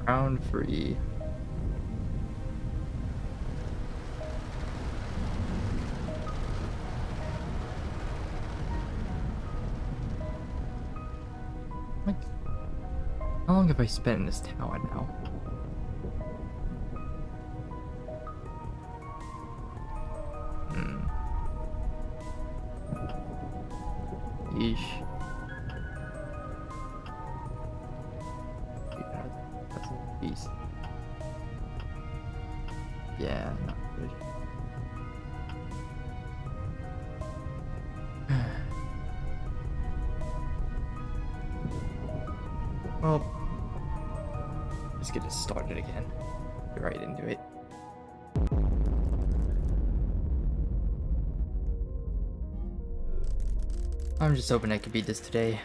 Round 3. Like, how long have I spent in this tower now? Yeesh. That's a beast. Yeah, not good. Well, let's get it started again. Get right into it. I'm just hoping I could beat this today.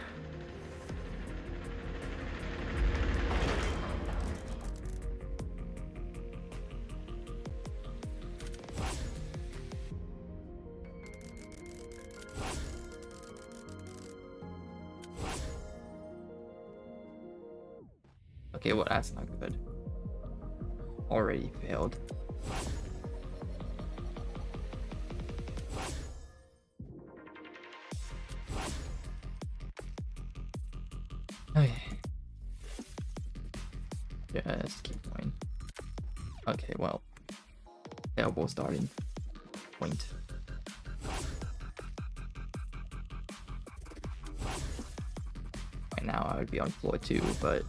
Okay, well, that's not good. Already failed. Okay. Just keep going. Okay, well. Elbow starting point. Right now I would be on floor 2, but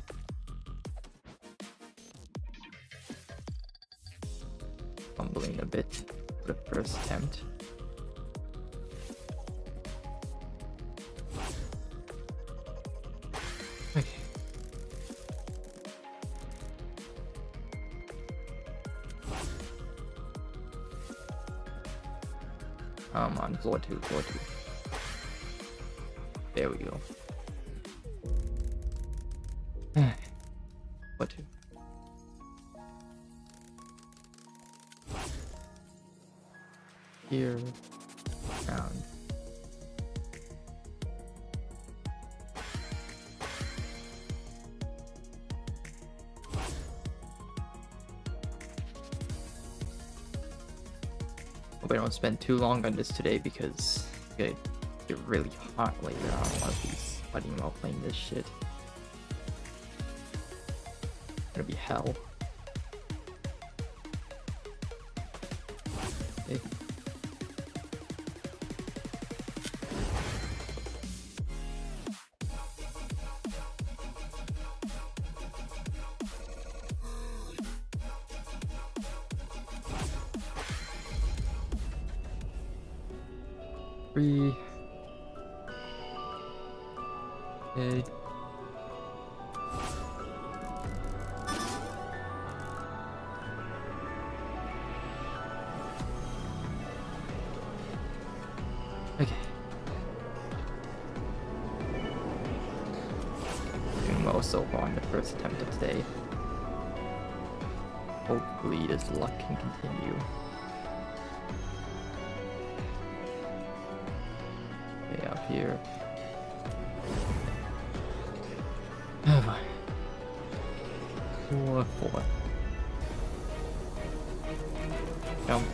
fumbling a bit for the first attempt. Okay. I'm on floor 2, floor 2. There we go. Floor 2. Here, round. Hope I don't spend too long on this today because it's gonna get really hot later. I don't want to be sweating while playing this shit. It's gonna be hell. Okay. Three. Okay. Okay. Doing well so far on the first attempt of today. Hopefully this luck can continue. Okay, up here. Oh my. 4, 4. Jump.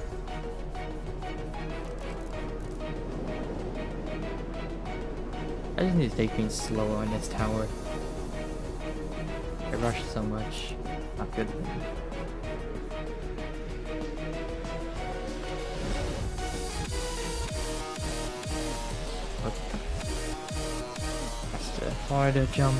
I just need to take things slower on this tower. I rush so much. Not good for me. Okay. That's the harder jump.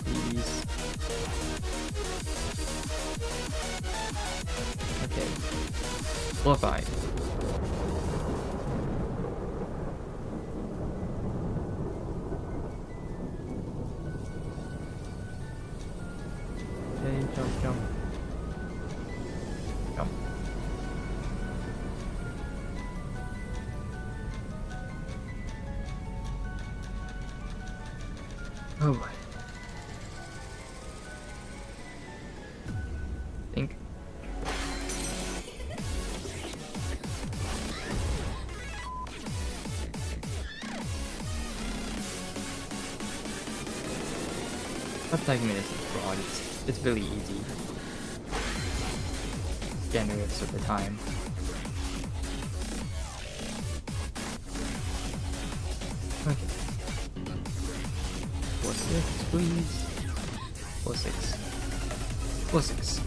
Please. Okay. Floor 5. jump, jump. Jump. Oh boy. Think. Attacking me is broad. It's really easy. Generous with the time. Okay. 4-6, please. 4-6. 4-6.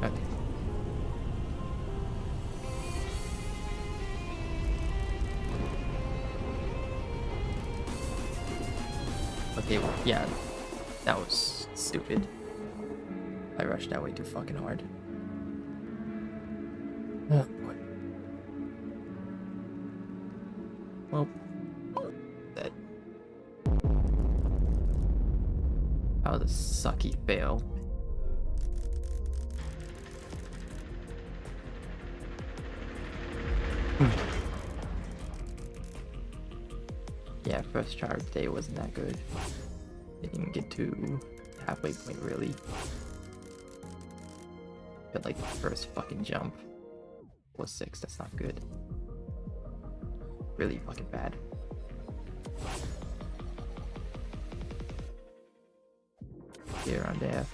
Okay. Okay, well, yeah, that was stupid. I rushed that way too fucking hard. Oh boy. Well, that was a sucky fail. Yeah, first try of the day wasn't that good. Didn't even get to halfway point really. Got like the first fucking jump. 4-6, that's not good. Really fucking bad. Here on there.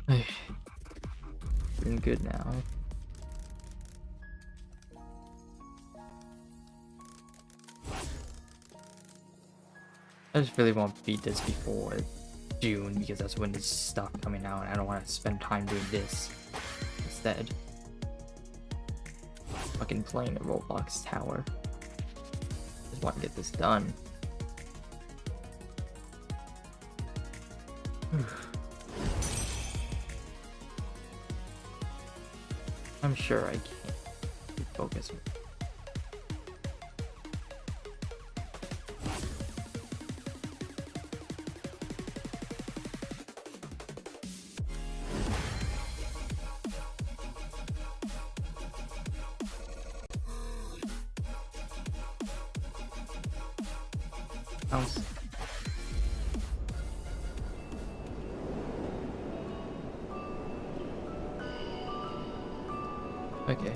Okay. Doing good now. I just really want to beat this before June because that's when there's stuff coming out and I don't want to spend time doing this instead. Fucking playing a Roblox Tower. Just want to get this done. I'm sure I can't focus. Bounce. Okay.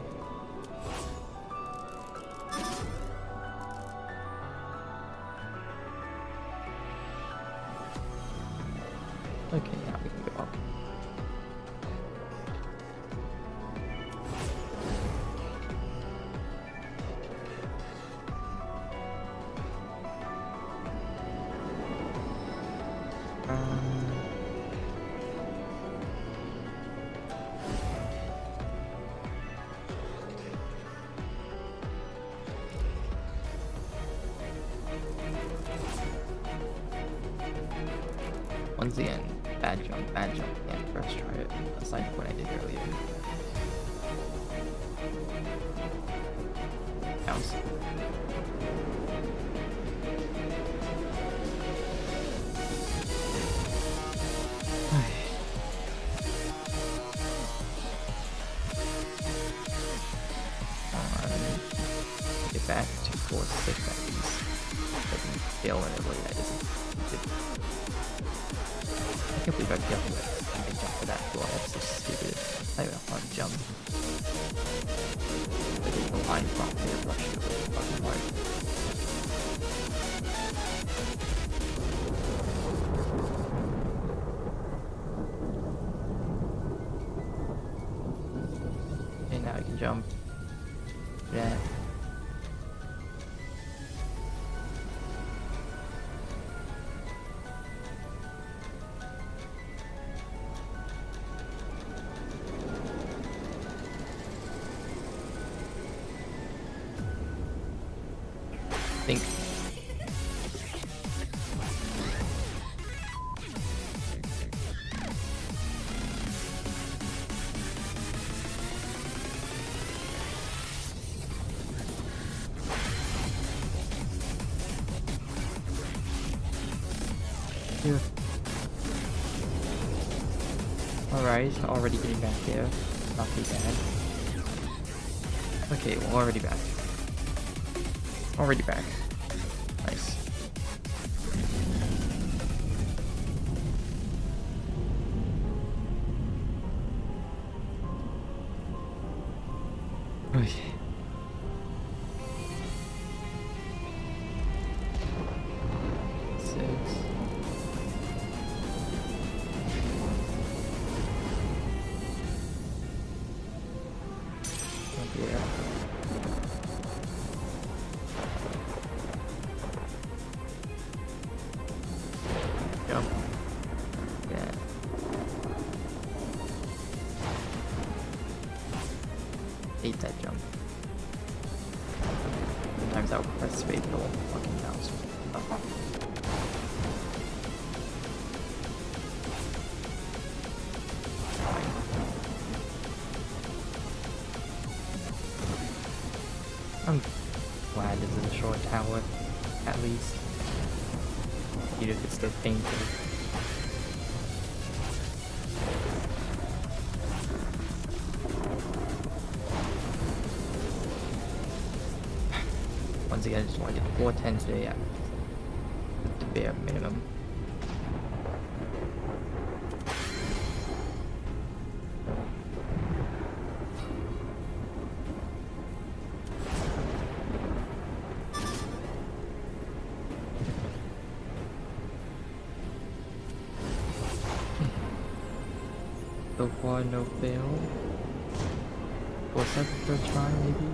Okay, now we can go up. Once again, bad jump, and first try it, aside from what I did earlier. Bounce. Get back to 4-6 at least. Doesn't fail whenever that isn't. I can't believe I failed to even jump to that floor. That's so stupid. Not even a hard jump. I didn't align properly or rush it really fucking hard. Okay, now I can jump. Yeah. Alright, already getting back there. Not too bad. Okay, well, already back. Already back. Nice. Okay. Hate that jump. Sometimes I'll press space the whole fucking mouse. I'm glad this is a short tower, at least. Even if it's still painful. Once again, I just want to get 410 today at the bare minimum. So far, no fail. 4-7 first try, maybe?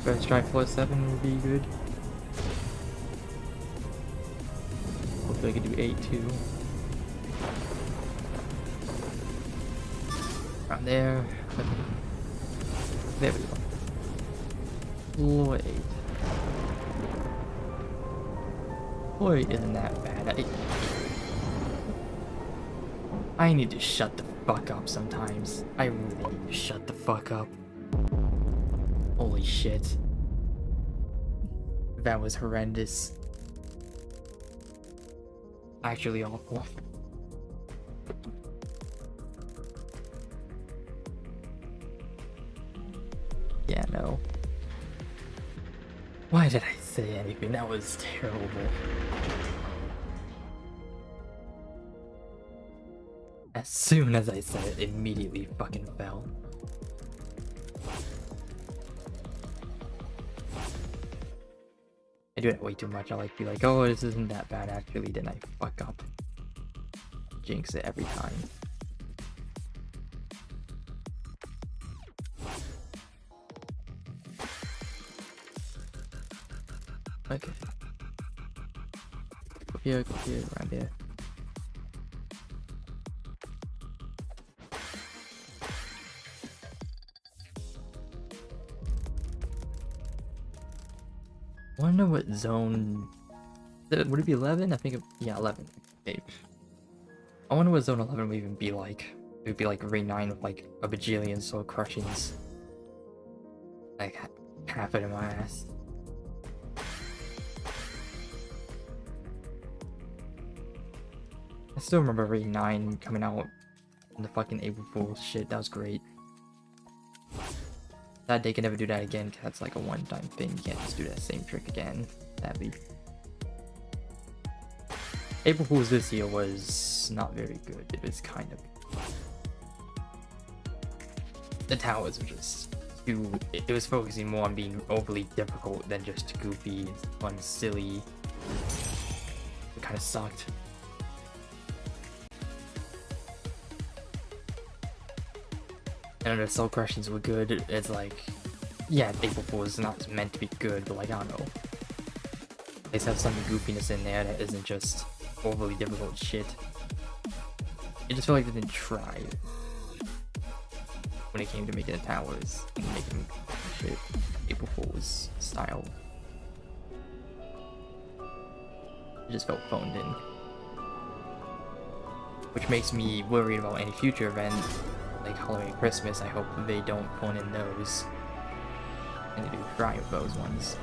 First try 4-7 would be good. Hopefully I can do 8-2. Around there. There we go. Floor 8. Floor 8 isn't that bad. I need to shut the fuck up sometimes. I really need to shut the fuck up. Holy shit. That was horrendous. Actually awful. Yeah, no. Why did I say anything? That was terrible. As soon as I said it, immediately fucking fell. I do it way too much. I like be like, oh, this isn't that bad actually, then I fuck up. Jinx it every time. Okay. Go here, around here. I wonder what zone... Would it be 11? I think it... Yeah, 11. Maybe. I wonder what zone 11 would even be like. It would be like Ring 9 with like a bajillion soul crushings. Like, half it in my ass. I still remember Ring 9 coming out in the fucking April Fool's shit. That was great. That they can never do that again, because that's like a one-time thing. You can't just do that same trick again. Sadly. April Fool's this year was not very good. It was kind of... The towers were just too... It was focusing more on being overly difficult than just goofy, fun, silly. It kind of sucked. And the soul crushings were good. It's like, yeah, April Fool's is not meant to be good, but like, I don't know. At least have some goofiness in there that isn't just overly difficult shit. I just feel like they didn't try when it came to making the towers and making shit April Fool's style. It just felt phoned in. Which makes me worried about any future event. Like Halloween, Christmas, I hope they don't phone in those. And they do try with those ones.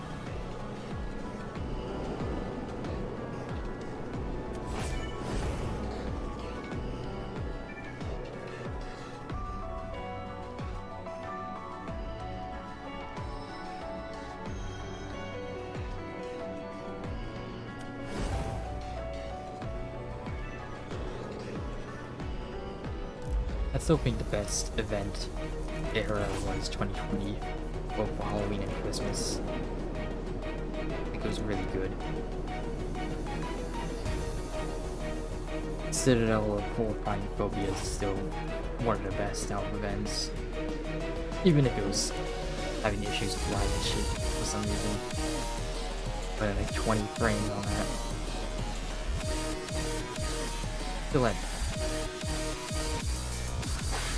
I still think the best event era was 2020, both for Halloween and Christmas. I think it was really good. Citadel of Horrifying Phobia is still one of the best out of events. Even if it was having issues with lag and shit for some reason. But like 20 frames on that. Still like,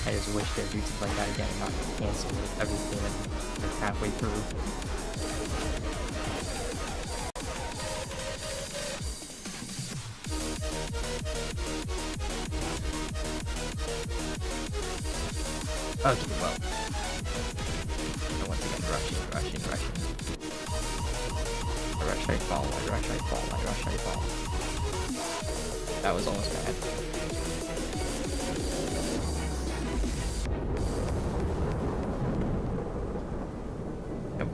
I just wish they'd do something like that again and not cancel everything like halfway through. Okay, well. So once again, rushing. I rush, I fall, I rush, I fall. That was almost bad. Yep.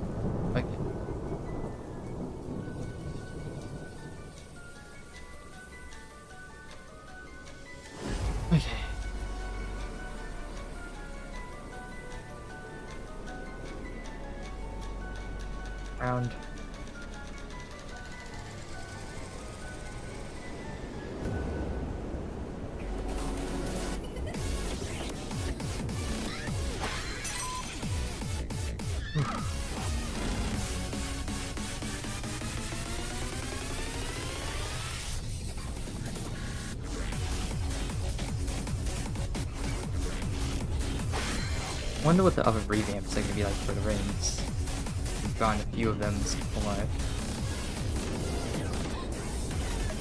Okay. Okay. Round. Wonder what the other revamps are gonna be like for the rings. We've gotten a few of them so far.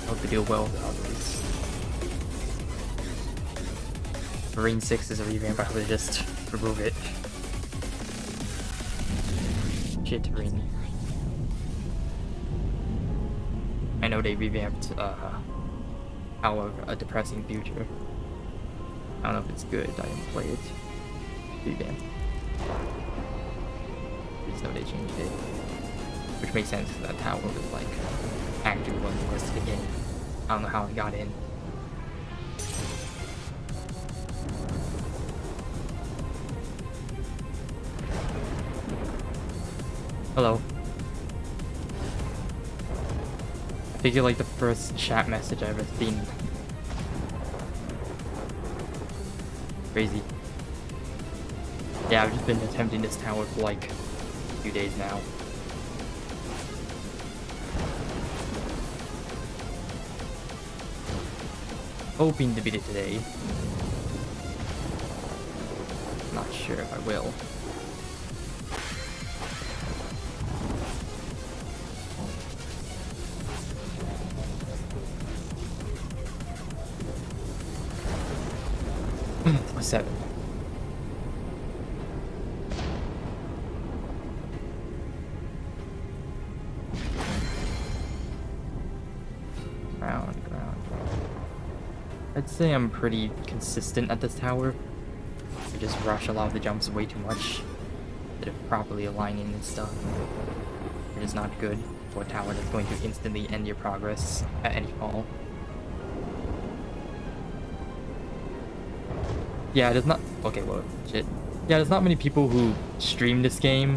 Hope they do well with the others. Ring 6 is a revamp, I hope they just remove it. Shit, ring. I know they revamped Tower of a Depressing Future. I don't know if it's good, I didn't play it. Revamp. Just know they changed it. Which makes sense because that tower was like actually one of the worst of the game. I don't know how it got in. Hello. I think you're like the first chat message I've ever seen. Crazy. Yeah, I've just been attempting this tower for like a few days now. Hoping to beat it today. Not sure if I will. A 7. Ground. I'd say I'm pretty consistent at this tower. I just rush a lot of the jumps way too much. Instead of properly aligning and stuff. It is not good for a tower that's going to instantly end your progress at any fall. Yeah, there's not... Okay, well, shit. Yeah, there's not many people who stream this game.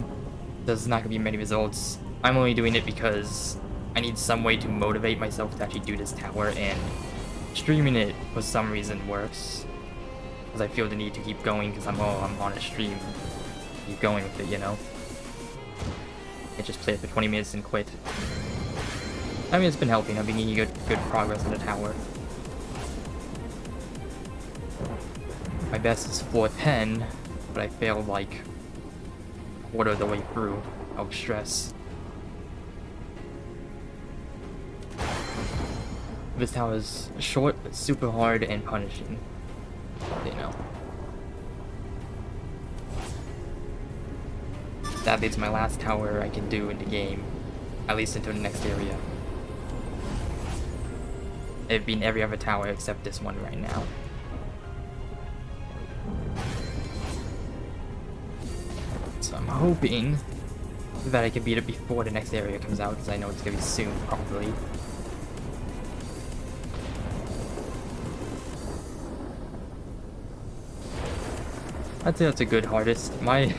There's not gonna be many results. I'm only doing it because I need some way to motivate myself to actually do this tower, and streaming it for some reason works. Because I feel the need to keep going because I'm on a stream. Keep going with it, you know? I just play it for 20 minutes and quit. I mean, it's been helping. I've been getting good progress on the tower. My best is floor 10, but I failed like a quarter of the way through out of stress. This tower is short, but super hard and punishing. You know. Sadly, it's my last tower I can do in the game, at least until the next area. It'd been every other tower except this one right now. So I'm hoping that I can beat it before the next area comes out, because I know it's gonna be soon, probably. I'd say that's a good hardest. My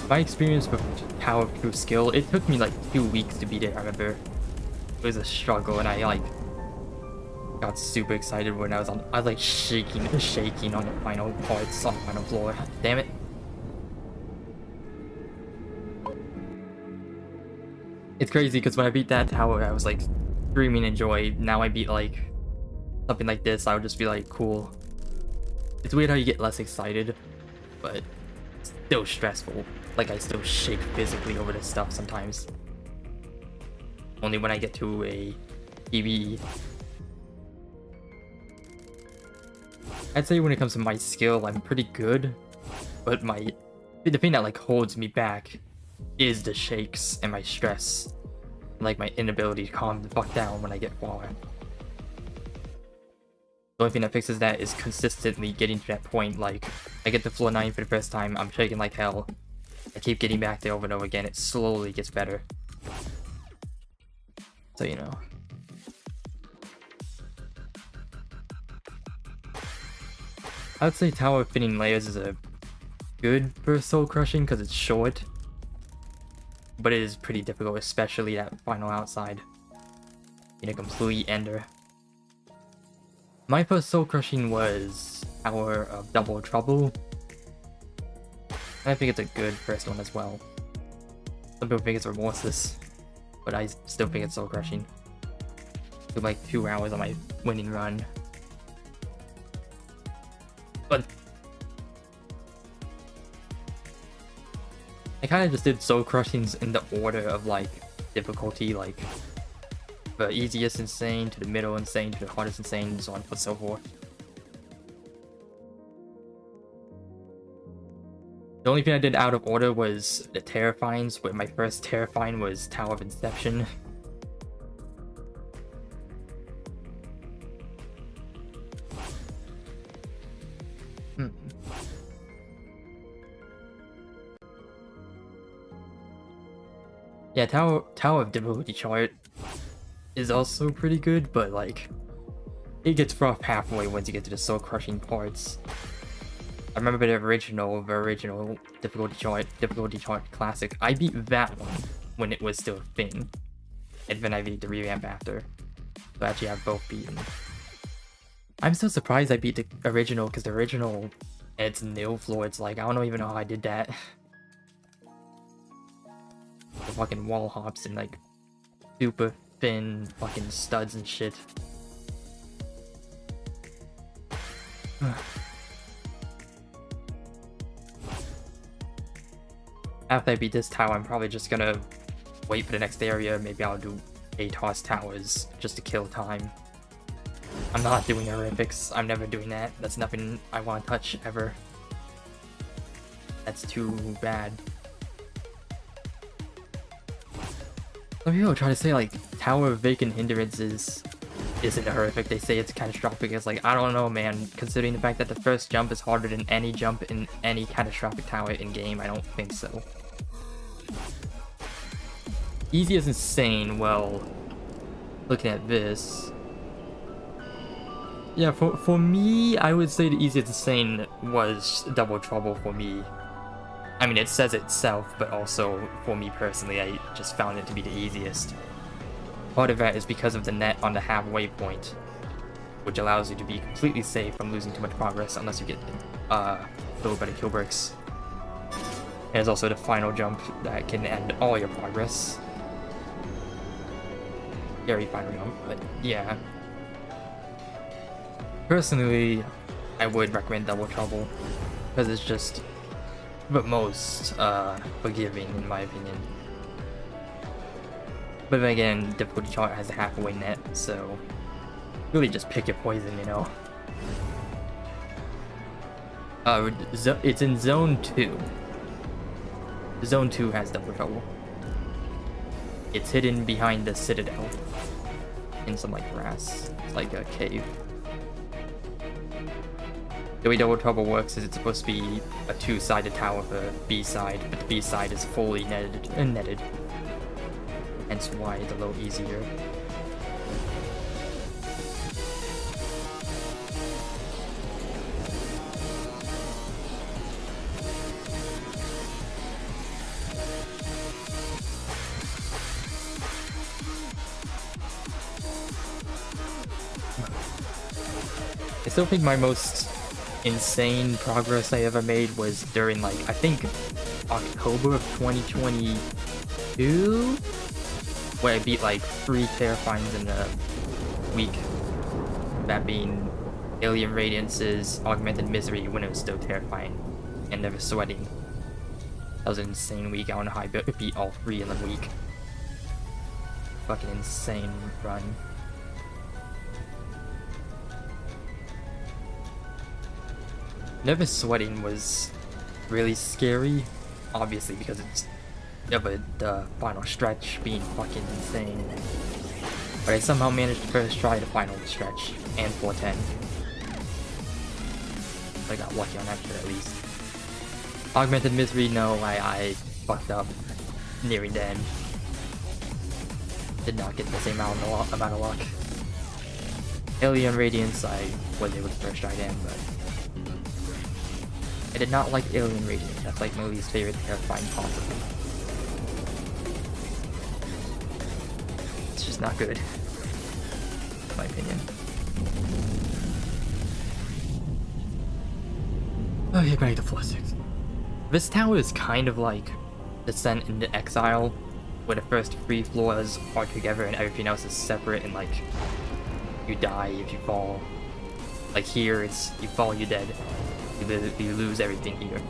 experience with Tower through skill, it took me like 2 weeks to beat it, I remember. It was a struggle, and I like got super excited when I was like shaking on the final parts, on the final floor. Damn it. It's crazy because when I beat that tower, I was like screaming in joy. Now I beat like something like this, I would just be like, cool. It's weird how you get less excited, but it's still stressful. Like, I still shake physically over this stuff sometimes. Only when I get to a PvE. I'd say when it comes to my skill, I'm pretty good, but the thing that like holds me back is the shakes and my stress, like my inability to calm the fuck down when I get far. The only thing that fixes that is consistently getting to that point. Like, I get to floor 9 for the first time, I'm shaking like hell. I keep getting back there over and over again, it slowly gets better. So, you know. I would say Tower of Fitting Layers is a good for soul crushing because it's short. But it is pretty difficult, especially that final outside. In a complete ender. My first soul crushing was Tower of Double Trouble. And I think it's a good first one as well. Some people think it's remorseless, but I still think it's soul crushing. Took like 2 hours on my winning run. But I kind of just did soul crushings in the order of like difficulty, like the easiest insane to the middle insane to the hardest insane, and so on and so forth. The only thing I did out of order was the Terrifyings, where my first Terrifying was Tower of Inception. Yeah, Tower of Difficulty chart is also pretty good, but like it gets rough halfway once you get to the soul crushing parts. I remember the original difficulty chart classic. I beat that one when it was still a thing, and then I beat the revamp after. So I actually have both beaten. I'm so surprised I beat the original, because the original, it's nil floor. It's like, I don't even know how I did that. The fucking wall hops and like super thin fucking studs and shit. After I beat this tower, I'm probably just gonna wait for the next area. Maybe I'll do EToH towers just to kill time. I'm not doing horrifics. I'm never doing that. That's nothing I want to touch ever. That's too bad. Some people try to say like Tower of Vacant Hindrances isn't horrific. They say it's catastrophic. It's like, I don't know, man. Considering the fact that the first jump is harder than any jump in any catastrophic tower in game, I don't think so. Easy is insane. Well, looking at this, yeah, for me, I would say the easiest insane was Double Trouble for me. I mean, it says itself, but also for me personally, I just found it to be the easiest. Part of that is because of the net on the halfway point, which allows you to be completely safe from losing too much progress unless you get killed by the kill bricks. There's also the final jump that can end all your progress. Very final jump, but yeah. Personally, I would recommend Double Trouble, because it's just the most forgiving in my opinion. But then again, difficulty chart has a halfway net, so really just pick your poison, you know. It's in Zone 2. Zone 2 has Double Trouble. It's hidden behind the Citadel in some like grass. It's like a cave. The way Double Trouble works is it's supposed to be a two-sided tower for B side, but the B side is fully netted. Hence why it's a little easier. still think my most insane progress I ever made was during, like, I think October of 2022, where I beat like 3 Terrifyings in a week. That being Alien Radiance's Augmented Misery when it was still terrifying and Never Sweating. That was an insane week. I don't know how I beat all 3 in a week. Fucking insane run. Never Sweating was really scary, obviously because it's the final stretch being fucking insane. But I somehow managed to first try the final stretch and 410. I got lucky on that shit at least. Augmented Misery, no, I fucked up nearing the end. Did not get the same amount of luck. Alien Radiance, I was able to first try again, but I did not like Alien Radiance. That's like my least favorite Terrifying possible. It's just not good, in my opinion. Okay, back to floor 6. This tower is kind of like Descent into Exile, where the first 3 floors are together and everything else is separate, and like you die if you fall. Like here, it's you fall, you're dead. You lose everything here.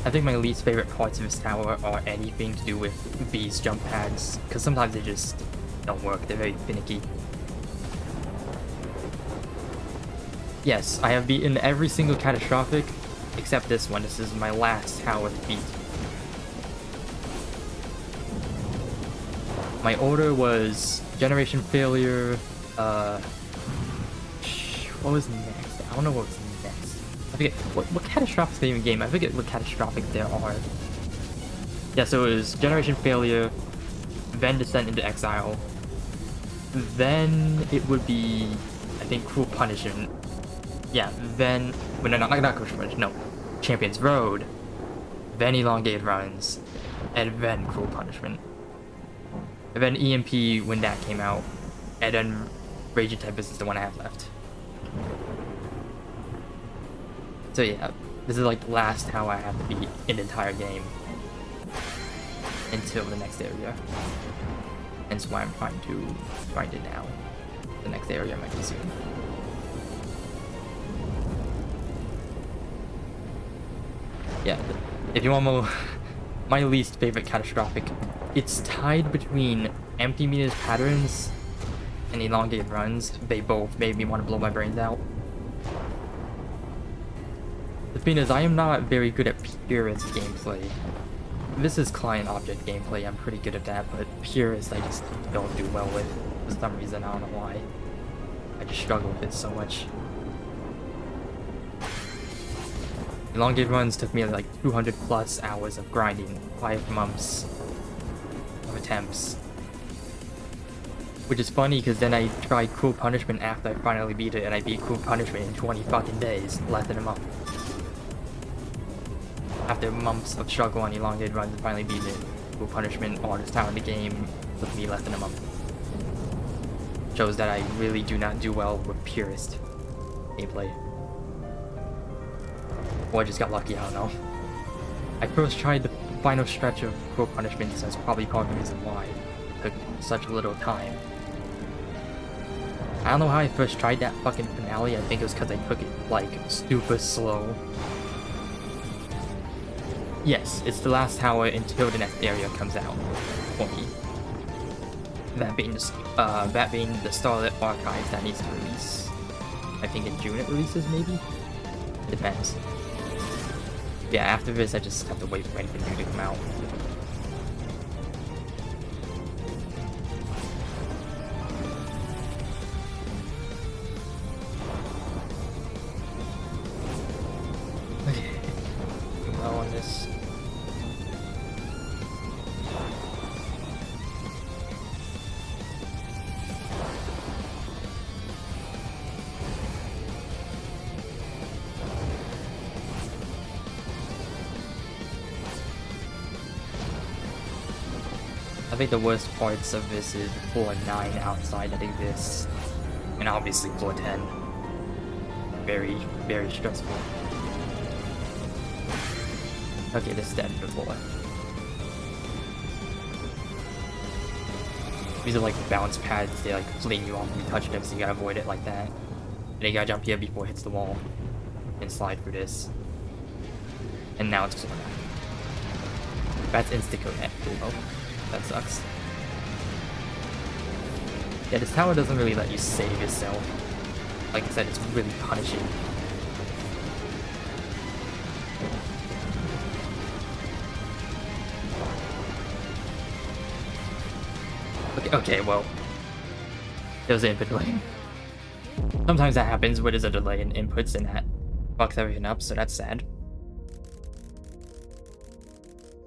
I think my least favorite parts of this tower are anything to do with these jump pads, because sometimes they just don't work, they're very finicky. Yes, I have beaten every single catastrophic, except this one. This is my last tower to beat. My order was Generation Failure, what was next? I don't know what was next. I forget, what catastrophic is even game? I forget what catastrophic there are. Yeah, so it was Generation Failure, then Descent into Exile, then it would be, I think, Cruel Punishment. Yeah, then, well, no, not Cruel Punishment, no. Champion's Road, then Elongated Runs, and then Cruel Punishment. And then EMP when that came out, and then Raging Tempest is the one I have left. So yeah, this is like the last tower I have to beat in the entire game until the next area. Hence why I'm trying to grind it now. The next area might be soon. Yeah, if you want more, my least favorite catastrophic, it's tied between Empty Meters Patterns and Elongated Runs. They both made me want to blow my brains out. The thing is, I am not very good at purist gameplay. This is client object gameplay, I'm pretty good at that, but purist I just don't do well with. For some reason, I don't know why. I just struggle with it so much. Elongated Runs took me like 200 plus hours of grinding, 5 months of attempts. Which is funny because then I tried Cruel Punishment after I finally beat it, and I beat Cruel Punishment in 20 fucking days, less than a month. After months of struggle on Elongated Runs and finally beat it, Cruel Punishment, hardest tower in the game, took me less than a month. Shows that I really do not do well with purist gameplay. Or I just got lucky, I don't know. I first tried the final stretch of Cruel Punishment, so that's probably part of the reason why it took such little time. I don't know how I first tried that fucking finale. I think it was because I took it, like, super slow. Yes, it's the last tower until the next area comes out for me. That being the Starlit Archives that needs to release. I think in June it releases, maybe? Depends. Yeah, after this I just have to wait for anything new to come out. Okay. Well on this. I think the worst parts of this is floor 9 outside that exists. And obviously floor 10. Very, very stressful. Okay, this is the end of the floor. These are like bounce pads, they like fling you off when you touch them, so you gotta avoid it like that. And you gotta jump here before it hits the wall. And slide through this. And now it's floor 9. That's insta-connect. Oh, that sucks. Yeah, this tower doesn't really let you save yourself. Like I said, it's really punishing. Okay, well, there was an input delay. Sometimes that happens where there's a delay in inputs and that fucks everything up, so that's sad.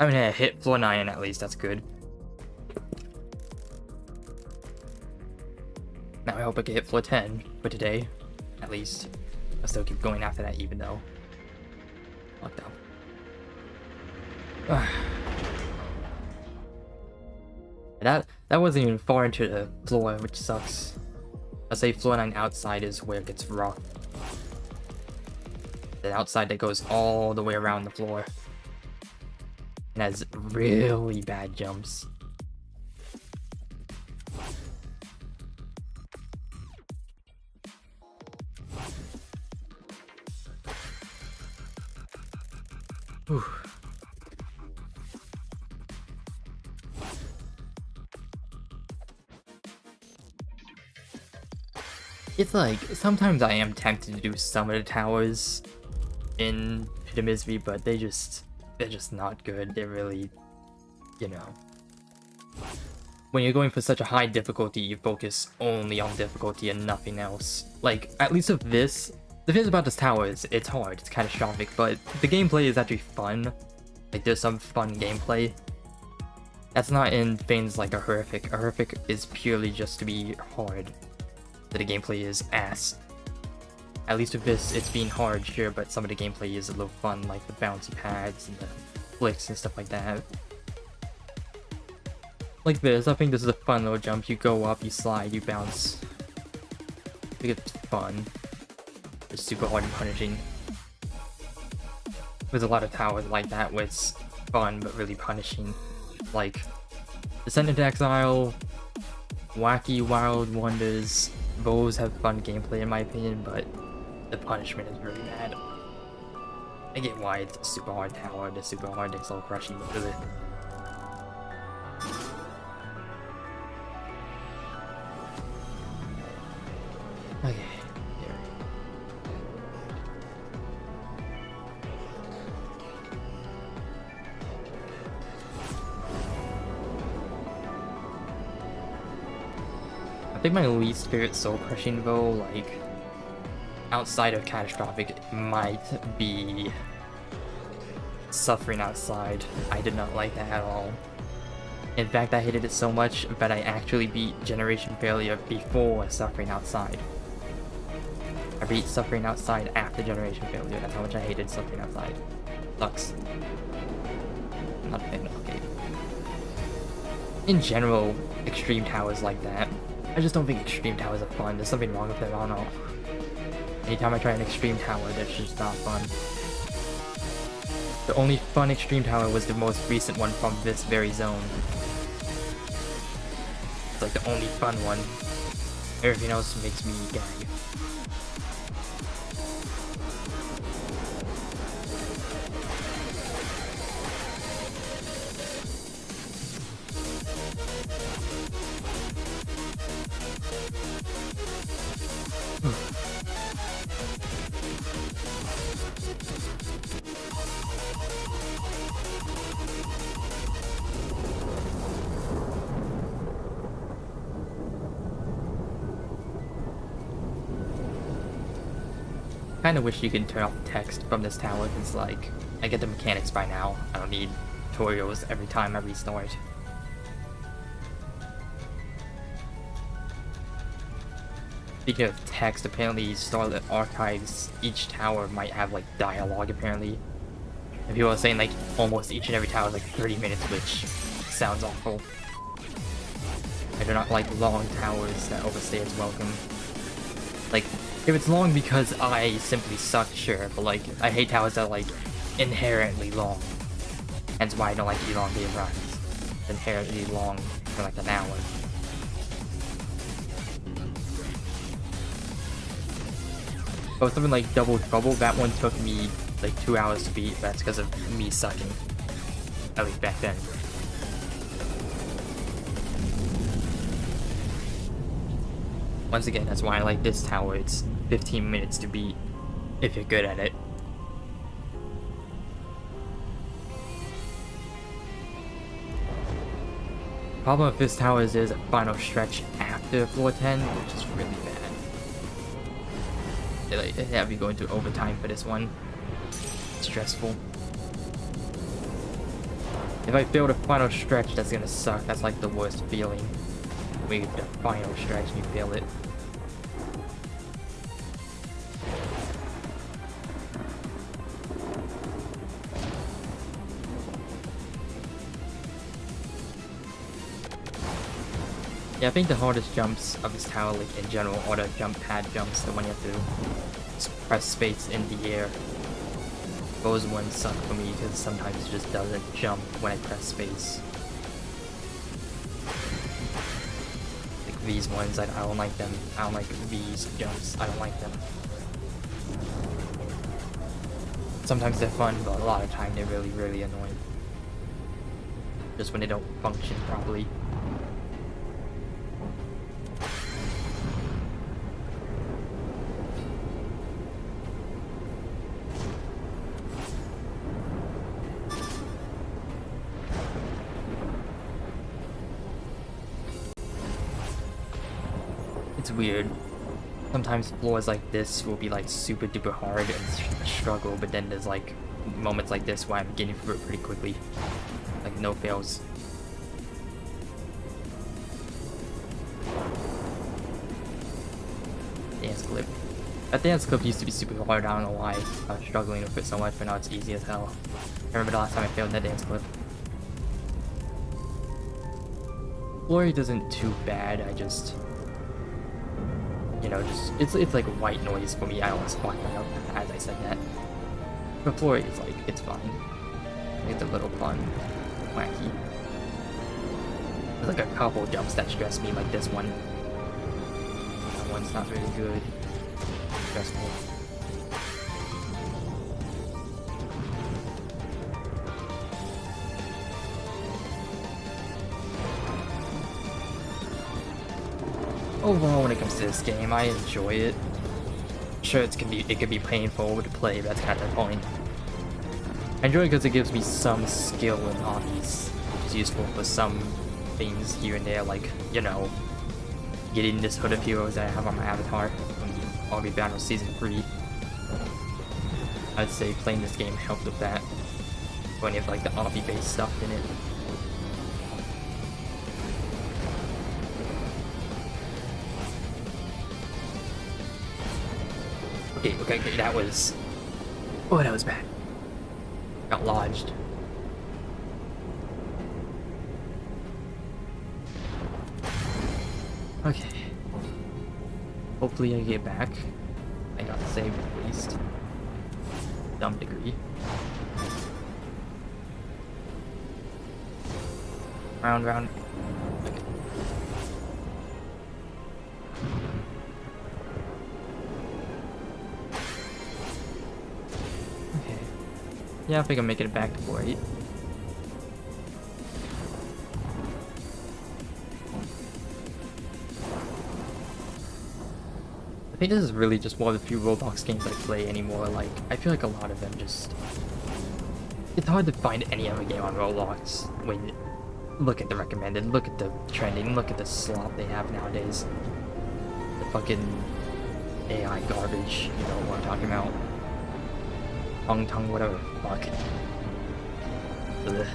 I mean, I hit floor 9 at least, that's good. Now I hope I can hit floor 10 for today, at least. I'll still keep going after that even though. Fucked up. That wasn't even far into the floor, which sucks. I'll say floor 9 outside is where it gets rough. The outside that goes all the way around the floor. And has really bad jumps. Whew. It's like, sometimes I am tempted to do some of the towers in Pit of Misery, but they're just not good. They're really, you know. When you're going for such a high difficulty, you focus only on difficulty and nothing else. Like, at least with this, the thing about this tower is, it's hard, it's catastrophic, but the gameplay is actually fun. Like, there's some fun gameplay. That's not in things like a horrific. A horrific is purely just to be hard. So the gameplay is ass. At least with this, it's being hard, sure, but some of the gameplay is a little fun, like the bouncy pads and the flicks and stuff like that. Like this, I think this is a fun little jump. You go up, you slide, you bounce. I think it's fun. It's super hard and punishing. There's a lot of towers like that where it's fun but really punishing. Like Descent into Exile, Wacky Wild Wonders. Those have fun gameplay in my opinion, but the punishment is really bad. I get why it's a super hard tower, the super hard Excel crushing, but really. Okay, here. I think my least favorite soul crushing though, like outside of catastrophic, might be Suffering Outside. I did not like that at all. In fact, I hated it so much that I actually beat Generation Failure before Suffering Outside. I beat Suffering Outside after Generation Failure. That's how much I hated Suffering Outside. Sucks. I'm not a fan of okay. In general, extreme towers like that, I just don't think extreme towers are fun. There's something wrong with them, I don't know. Anytime I try an extreme tower, that's just not fun. The only fun extreme tower was the most recent one from this very zone. It's like the only fun one. Everything else makes me gag. Kinda wish you could turn off the text from this tower, because like, I get the mechanics by now. I don't need tutorials every time I restart. Speaking of text, apparently Starlit Archives, each tower might have like dialogue apparently. And people are saying like almost each and every tower is like 30 minutes, which sounds awful. I do not like long towers that overstay its welcome. Like, if it's long because I simply suck, sure, but like, I hate towers that are like inherently long. Hence why I don't like elongated runs. Inherently long for like an hour. But something like Double Trouble, that one took me like 2 hours to beat. That's because of me sucking. At least back then. Once again, that's why I like this tower. It's 15 minutes to beat if you're good at it. Problem with this tower is there's a final stretch after floor 10, which is really bad. They have you going through overtime for this one. It's stressful. If I fail the final stretch, that's gonna suck. That's like the worst feeling. When you get the final stretch and you fail it. Yeah, I think the hardest jumps of this tower, like in general, are the jump pad jumps, the one you have to press space in the air. Those ones suck for me because sometimes it just doesn't jump when I press space. Like these ones, I don't like them. I don't like these jumps. I don't like them. Sometimes they're fun, but a lot of time they're really, really annoying. Just when they don't function properly. It's weird. Sometimes floors like this will be like super duper hard and struggle, but then there's like moments like this where I'm getting through it pretty quickly. Like no fails. Dance clip. That dance clip used to be super hard, I don't know why. I was struggling with it so much, but now it's easy as hell. I remember the last time I failed that dance clip. Glory isn't too bad, I just... You know, just it's like white noise for me. I almost fucked that up as I said that. But Flory is like, it's fine. It's a little fun. Wacky. There's like a couple jumps that stress me, like this one. That one's not really good. Stressful. Overall, when it comes to this game, I enjoy it. Sure, it could be painful to play, but that's kind of the point. I enjoy it because it gives me some skill in hobbies, which is useful for some things here and there, like, you know, getting this hood of heroes that I have on my avatar from Hobby Battle Season 3. I'd say playing this game helped with that, when you have like the obby-based stuff in it. Okay, that was... Oh, that was bad. Got lodged. Okay. Hopefully I get back. I got saved at least. Some degree. Round. Okay. Yeah, I think I'm making it back to 4-8. I think this is really just one of the few Roblox games I play anymore. Like, I feel like a lot of them just... It's hard to find any other game on Roblox when you look at the recommended, look at the trending, look at the slop they have nowadays. The fucking AI garbage, you know what I'm talking about. Tongue, whatever. Fuck. Ugh.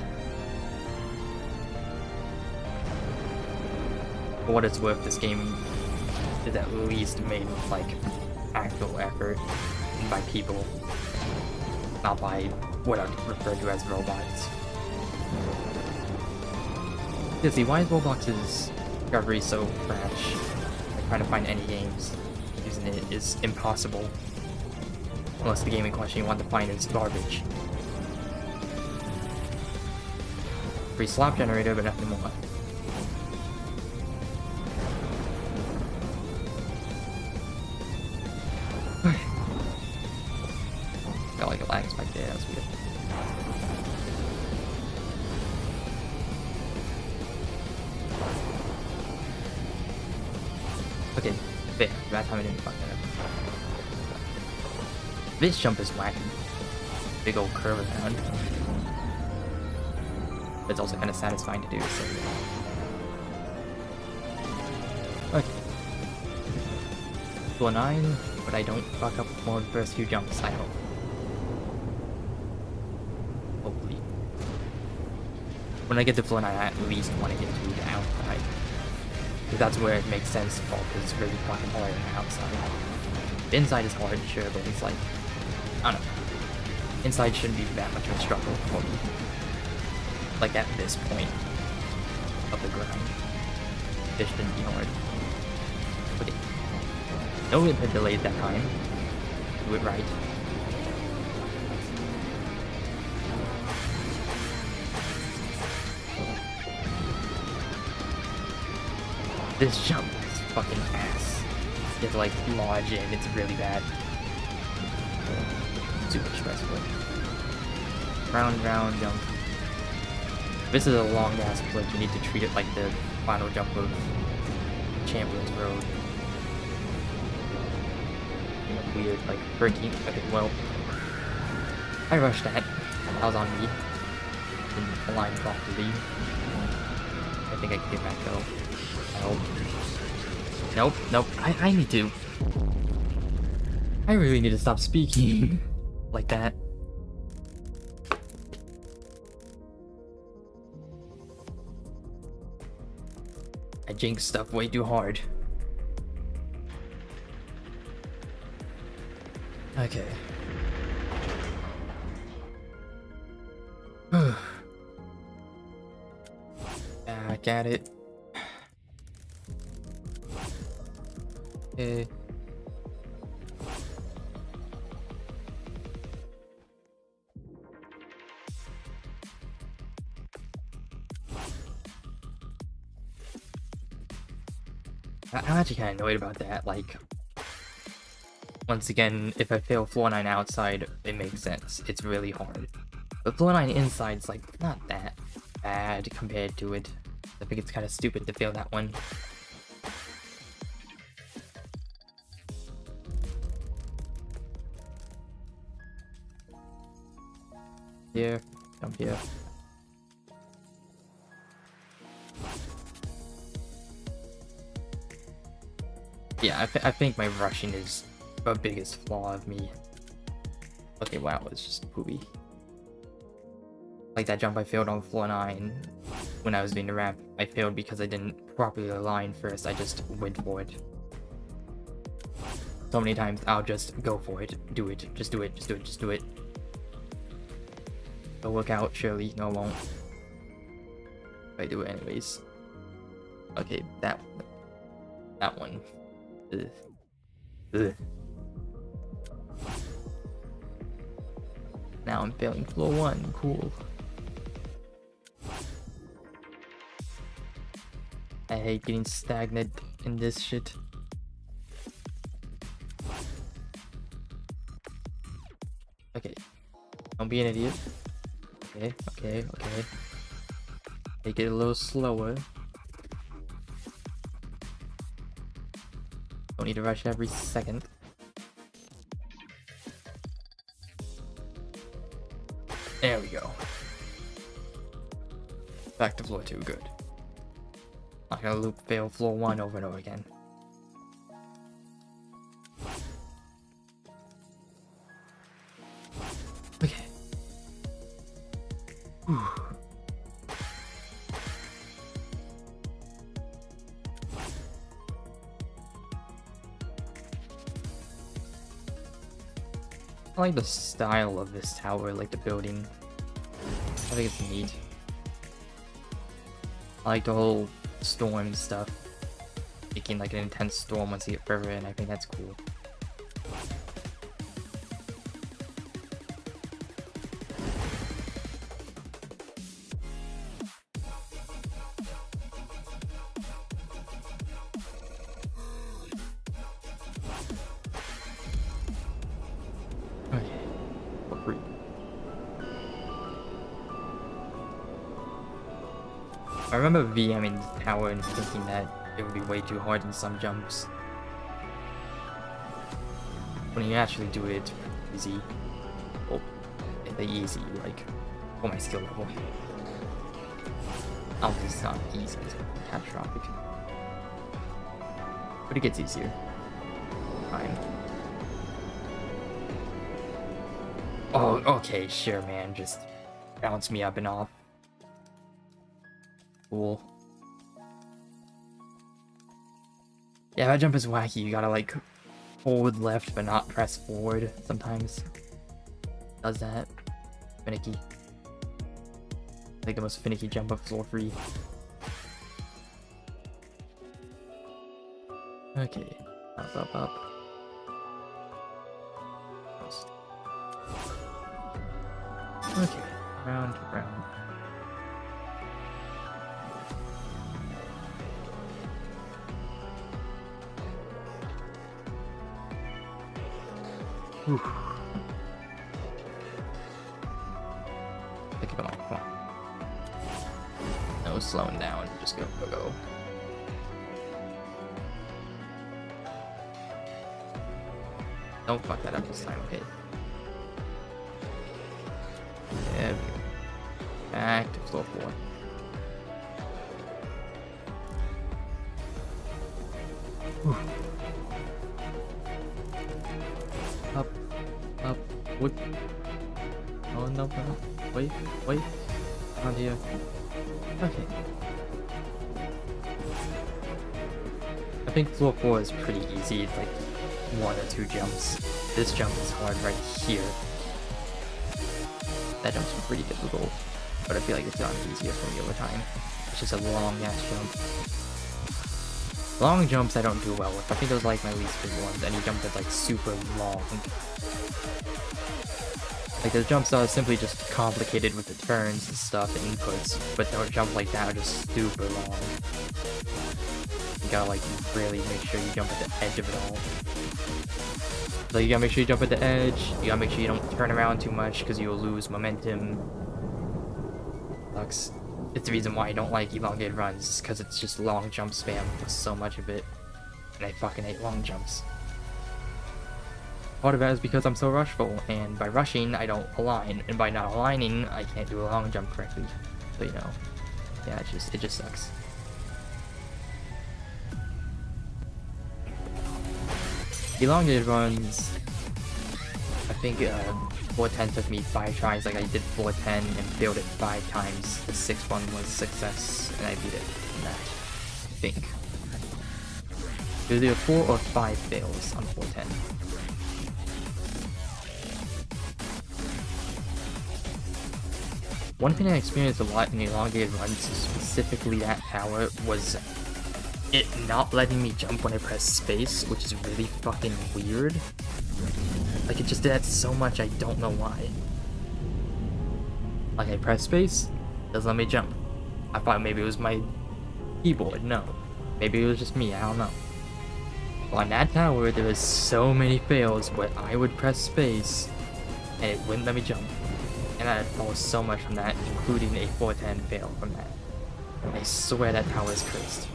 For what it's worth, this game is at least made with, like, actual effort by people, not by what I refer to as robots. Yeah, see, why is Roblox's discovery so trash? Like, trying to find any games using it is impossible. Unless the game in question you want to find is garbage. Free slop generator, but nothing more. Got like a lag spike there, that's weird. Okay, fair. That time I didn't fuck that up. This jump is wacky. Big old curve around. But it's also kind of satisfying to do, so... Okay. Floor 9, but I don't fuck up more of the first few jumps, I hope. Hopefully. When I get to floor 9, I at least want to get to the outside. Because that's where it makes sense to fall, because it's really fucking hard on the outside. The inside is hard, sure, but it's like... I don't know. Inside shouldn't be that much of a struggle for me. Like at this point of the grind. It shouldn't be hard. Okay. No input delayed that time. Do it right. This jump is fucking ass. You have to like lodge in, it's really bad. Super stressful. Round, round, jump. This is a long ass flip, you need to treat it like the final jump of Champion's Road. You know, weird, like, breaking. Okay, well, I rushed that. That was on me. Didn't align properly. I think I can get back though. I hope. Nope, nope. I need to. I really need to stop speaking like that. I jinx stuff way too hard. Okay. Back at it. Okay. I'm actually kind of annoyed about that, like, once again, if I fail floor 9 outside, it makes sense, it's really hard. But floor 9 inside's like, not that bad compared to it. I think it's kind of stupid to fail that one. Here, jump here. Yeah, I think my rushing is the biggest flaw of me. Okay, wow, it's just poopy. Like that jump I failed on floor 9 when I was doing the ramp. I failed because I didn't properly align first, I just went for it. So many times I'll just go for it, do it, just do it, just do it, just do it. It'll work out, surely, no it won't. But I do it anyways. Okay, that one. Ugh. Ugh. Now I'm failing floor 1, cool. I hate getting stagnant in this shit. Okay, don't be an idiot. Okay, okay, okay. Take it a little slower. Don't need to rush every second. There we go. Back to floor 2, good. Not gonna loop fail floor 1 over and over again. Okay. Whew. I like the style of this tower, like the building. I think it's neat. I like the whole storm stuff. Making like an intense storm once you get further in, I think that's cool. Okay, for free. I remember VMing the tower and thinking that it would be way too hard in some jumps. When you actually do it, it's pretty easy. Well, it's easy, like, for my skill level. Obviously it's not easy, it's catastrophic. But it gets easier. Fine. Oh, okay, sure, man. Just bounce me up and off. Cool. Yeah, that jump is wacky. You gotta like hold left but not press forward sometimes. Does that. Finicky. Like the most finicky jump of floor 3. Okay. Up. Okay. Round. Whew. Okay, come on. No slowing down, just go. Don't fuck that up this time, okay? There we go. Back to floor 4. Whew. Up. What? Oh no. Wait. Down here. Okay. I think floor 4 is pretty easy. It's like 1 or 2 jumps. This jump is hard right here. That jump's pretty difficult, but I feel like it's gotten easier for me over time. It's just a long ass jump. Long jumps I don't do well with. I think those are like my least favorite ones. Any jump that's like super long. Like the jumps are simply just complicated with the turns and stuff and inputs, but no jump like that are just super long. You gotta like really make sure you jump at the edge of it all. So you gotta make sure you jump at the edge, you gotta make sure you don't turn around too much because you'll lose momentum. Sucks. It's the reason why I don't like elongated runs, because it's just long jump spam for so much of it. And I fucking hate long jumps. Part of that is because I'm so rushful, and by rushing, I don't align, and by not aligning, I can't do a long jump correctly. So, you know, yeah, it just sucks. Elongated runs, I think 410 took me 5 tries, like I did 410 and failed it 5 times. The 6th one was success, and I beat it in that, I think. It was either 4 or 5 fails on 410. One thing I experienced a lot in elongated runs, specifically that tower, was it not letting me jump when I press space, which is really fucking weird. Like, it just did that so much, I don't know why. Like, I press space, doesn't let me jump. I thought maybe it was my keyboard, no. Maybe it was just me, I don't know. Well, on that tower, there was so many fails where I would press space, and it wouldn't let me jump. And I lost so much from that, including a 410 fail from that. I swear that tower is cursed.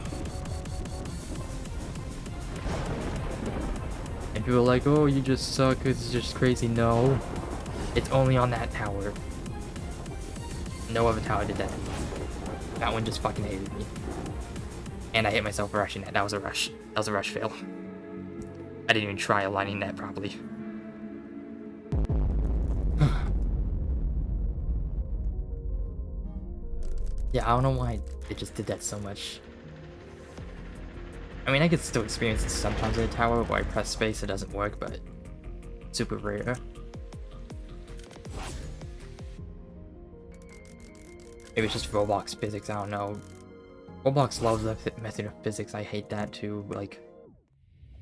And people are like, oh, you just suck, it's just crazy. No. It's only on that tower. No other tower did that to me. That one just fucking hated me. And I hit myself for rushing that. That was a rush. That was a rush fail. I didn't even try aligning that properly. Yeah, I don't know why it just did that so much. I mean, I could still experience it sometimes in a tower where I press space, it doesn't work, but super rare. Maybe it's just Roblox physics, I don't know. Roblox loves that method of physics. I hate that too. Like,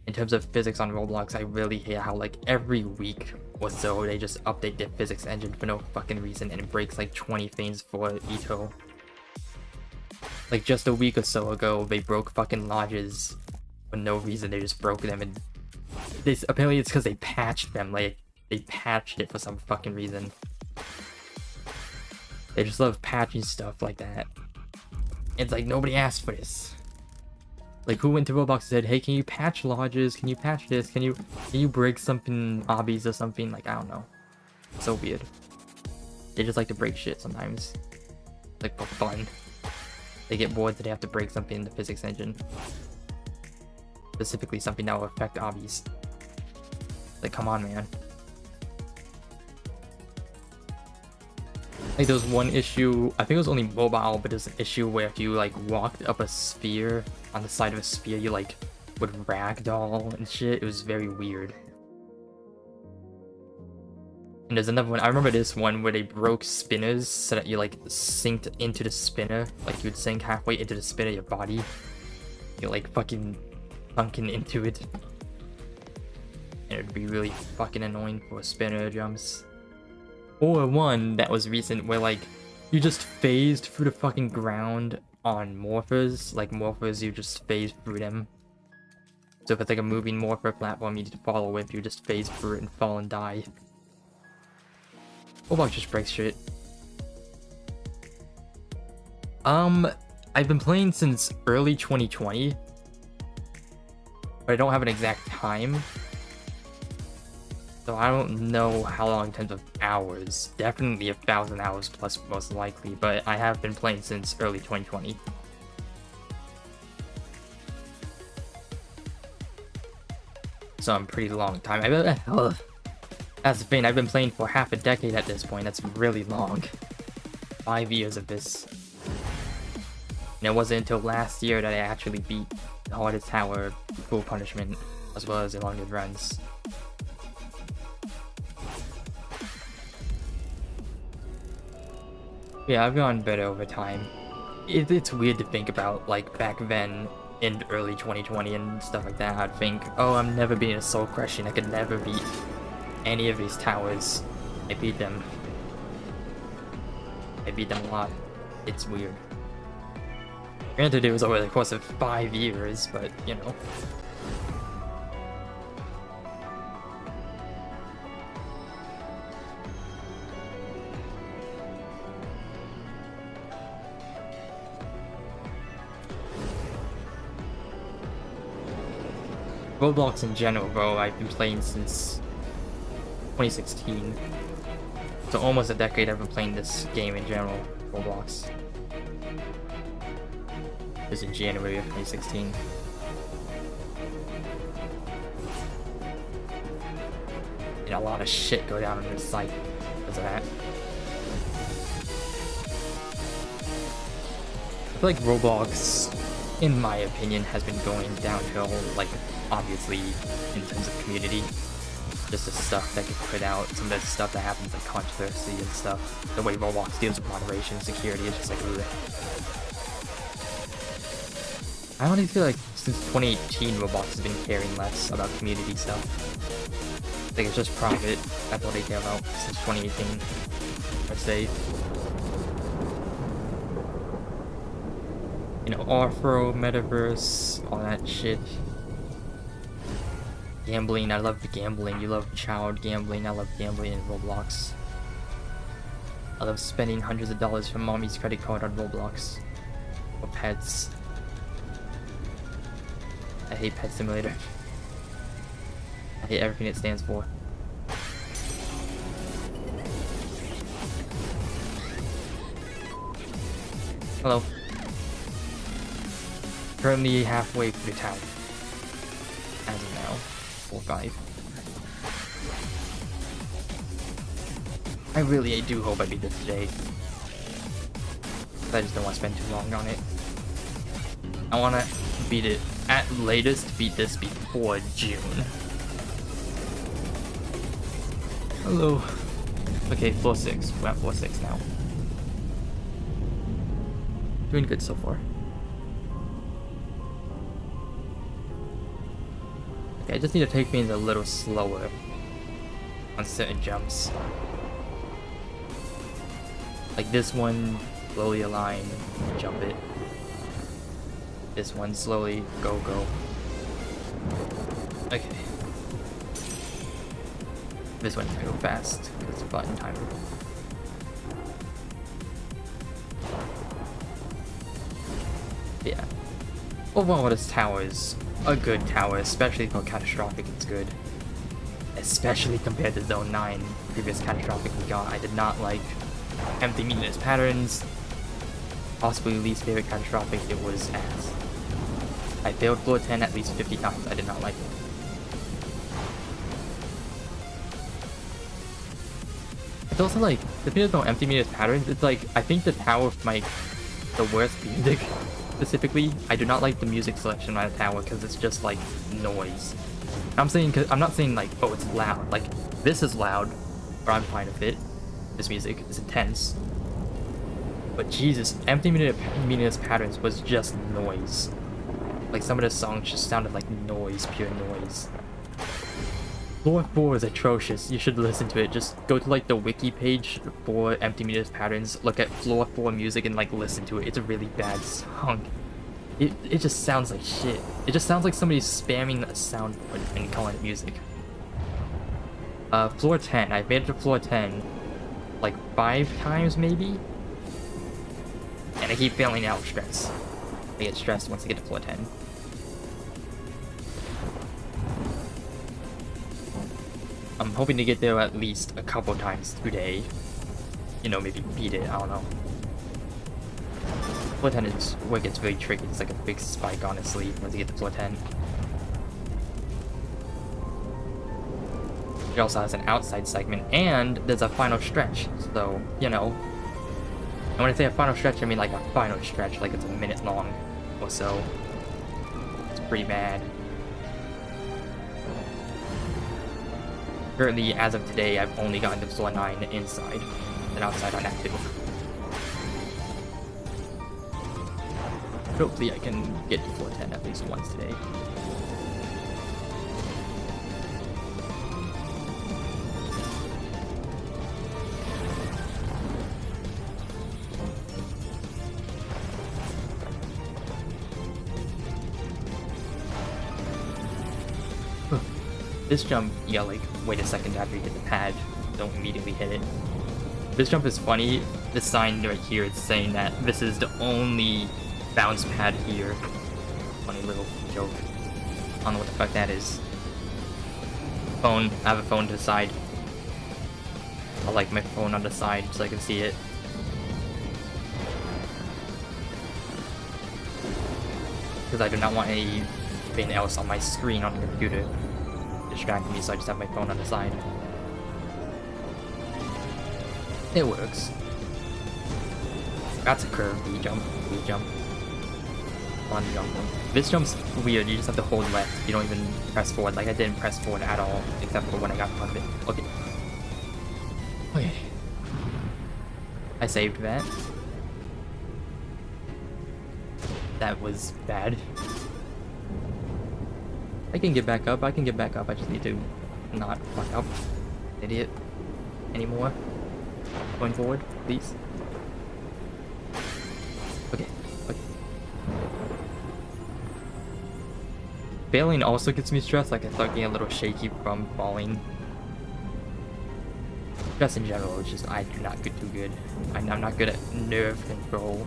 in terms of physics on Roblox, I really hate how like every week or so they just update their physics engine for no fucking reason and it breaks like 20 things for EToH. Like just a week or so ago, they broke fucking lodges for no reason. They just broke them, and this apparently it's because they patched them. Like they patched it for some fucking reason. They just love patching stuff like that. It's like nobody asked for this. Like who went to Roblox and said, "Hey, can you patch lodges? Can you patch this? Can you break something obbies or something?" Like I don't know. So weird. They just like to break shit sometimes. Like for fun. They get bored that they have to break something in the physics engine. Specifically something that will affect obbies. Like come on, man. Like there was one issue, I think it was only mobile, but there's an issue where if you like walked up a sphere, on the side of a sphere, you like would ragdoll and shit. It was very weird. And there's another one, I remember this one where they broke spinners so that you like synced into the spinner. Like you would sink halfway into the spinner of your body. You're like fucking sunken into it. And it'd be really fucking annoying for spinner jumps. Or one that was recent where like you just phased through the fucking ground on morphers. Like morphers, you just phase through them. So if it's like a moving morpher platform you need to follow with, you just phase through it and fall and die. Roblox just breaks shit. I've been playing since early 2020, but I don't have an exact time. So I don't know how long in terms of hours. Definitely 1,000 hours plus most likely, but I have been playing since early 2020. So I'm pretty long time. That's the thing, I've been playing for half a decade at this point. That's really long. 5 years of this. And it wasn't until last year that I actually beat the hardest tower, full punishment, as well as elongated runs. Yeah, I've gotten better over time. It's weird to think about, like, back then, in early 2020 and stuff like that, I'd think, oh, I'm never beating a soul crushing, I could never beat any of these towers. I beat them. I beat them a lot. It's weird. Granted, it was over the course of 5 years, but, you know. Roblox in general, bro, I've been playing since 2016. So almost a decade I've been playing this game in general, Roblox. It was in January of 2016. And a lot of shit go down on this site because of that. I feel like Roblox, in my opinion, has been going downhill, like, obviously, in terms of community. Just the stuff that gets put out, some of the stuff that happens, like controversy and stuff. The way Roblox deals with moderation and security is just like, ugh. I honestly feel like since 2018, Roblox has been caring less about community stuff. I think it's just profit. That's all they care about since 2018, I'd say. You know, Orthro, Metaverse, all that shit. Gambling, I love the gambling. You love child gambling. I love gambling in Roblox. I love spending hundreds of dollars from mommy's credit card on Roblox. Or pets. I hate Pet Simulator. I hate everything it stands for. Hello. Currently halfway through town. As of now. 4-5. I really do hope I beat this today. I just don't want to spend too long on it. I want to beat it, at latest, beat this before June. Hello. Okay, floor 6. We're at floor 6 now. Doing good so far. I just need to take things a little slower on certain jumps. Like this one, slowly align, jump it. This one, slowly, go, go. Okay. This one's gonna go fast, because it's a button timer. Yeah. Overall, this tower is a good tower, especially for Catastrophic, it's good. Especially compared to Zone 9, previous Catastrophic we got. I did not like empty meaningless patterns. Possibly least favorite Catastrophic, it was ass. I failed floor 10 at least 50 times, I did not like it. It's also like, the thing is about empty meaningless patterns, it's like, I think the tower might the worst music. Specifically, I do not like the music selection on the tower because it's just like noise. I'm not saying like, oh, it's loud. Like, this is loud, but I'm fine with it. This music is intense. But Jesus, empty meaningless patterns was just noise. Like, some of the songs just sounded like noise, pure noise. Floor 4 is atrocious. You should listen to it. Just go to like the wiki page for empty meaningless patterns, look at Floor 4 music and like listen to it. It's a really bad song. It just sounds like shit. It just sounds like somebody's spamming a soundboard and calling it music. Floor 10. I've made it to floor 10 like 5 times maybe. And I keep failing out of stress. I get stressed once I get to floor 10. I'm hoping to get there at least a couple times today. You know, maybe beat it, I don't know. Floor 10 is where it gets very tricky. It's like a big spike, honestly, once you get to floor 10. It also has an outside segment, and there's a final stretch, so, you know. And when I say a final stretch, I mean like a final stretch, like it's a minute long or so. It's pretty bad. Currently, as of today, I've only gotten to floor 9 inside, and outside on active. Hopefully I can get to floor 10 at least once today. This jump, yeah, like, wait a second after you hit the pad, don't immediately hit it. This jump is funny. This sign right here is saying that this is the only bounce pad here. Funny little joke. I don't know what the fuck that is. Phone, I have a phone to the side. I like my phone on the side so I can see it. Because I do not want anything else on my screen on the computer distracting me, so I just have my phone on the side. It works. That's a curve, B jump, on jump. This jump's weird, you just have to hold left, you don't even press forward. Like, I didn't press forward at all, except for when I got in front of it. Okay. Okay. I saved that. That was bad. I can get back up, I just need to not fuck up. Idiot. Anymore. Going forward, please. Okay, okay. Failing also gets me stressed, like I start getting a little shaky from falling. Just in general, it's just I do not get too good. I'm not good at nerve control.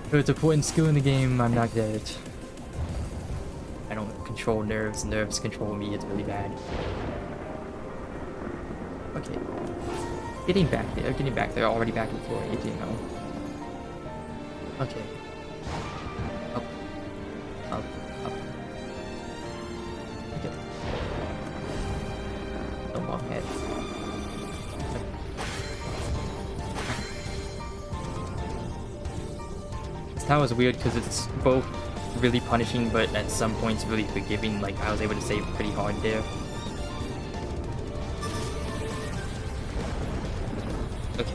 If it's an important skill in the game, I'm not good at it. I don't control nerves, nerves control me, it's really bad. Okay. Getting back there, already back in floor 18 now. Okay. Up. Up. Up. Okay. No long head. This tower is weird because it's both really punishing, but at some points really forgiving. Like, I was able to save pretty hard there. Okay.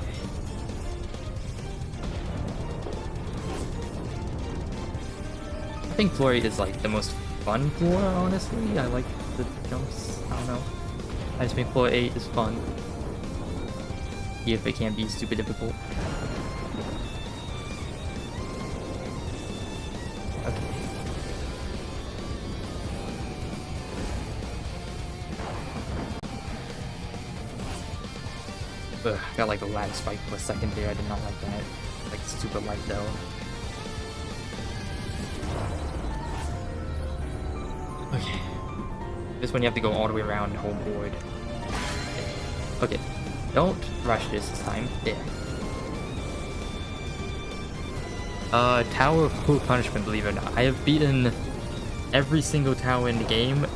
I think floor 8 is like the most fun floor, honestly. I like the jumps. I don't know. I just think floor 8 is fun. See if it can be super difficult. Okay. Ugh, got like a lag spike for a second there. I did not like that. Like super light though. Okay. This one you have to go all the way around the whole board. Okay. Don't rush this time. There. Tower of Cruel Punishment, believe it or not. I have beaten every single tower in the game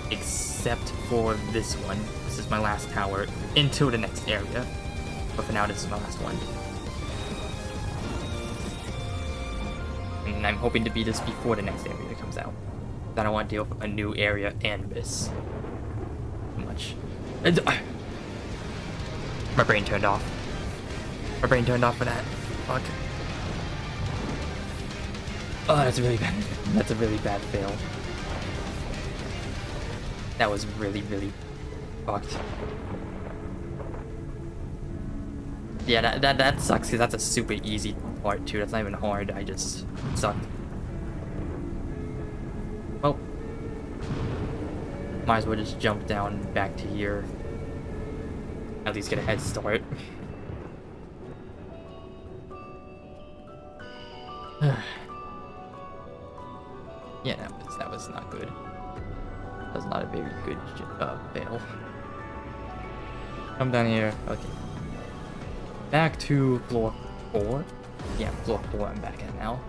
except for this one. This is my last tower until the next area. But for now, this is my last one. And I'm hoping to beat this before the next area comes out. I don't want to deal with a new area and miss too much. And, my brain turned off. My brain turned off for that. Fuck. Oh, that's really bad. That's a really bad fail. That was really, really fucked. Yeah, that sucks because that's a super easy part too. That's not even hard. I just sucked. Well, might as well just jump down back to here. At least get a head start. Yeah, that was not good. That was not a very good fail. Come down here. Okay. Back to floor 4. Yeah, floor 4 I'm back at now.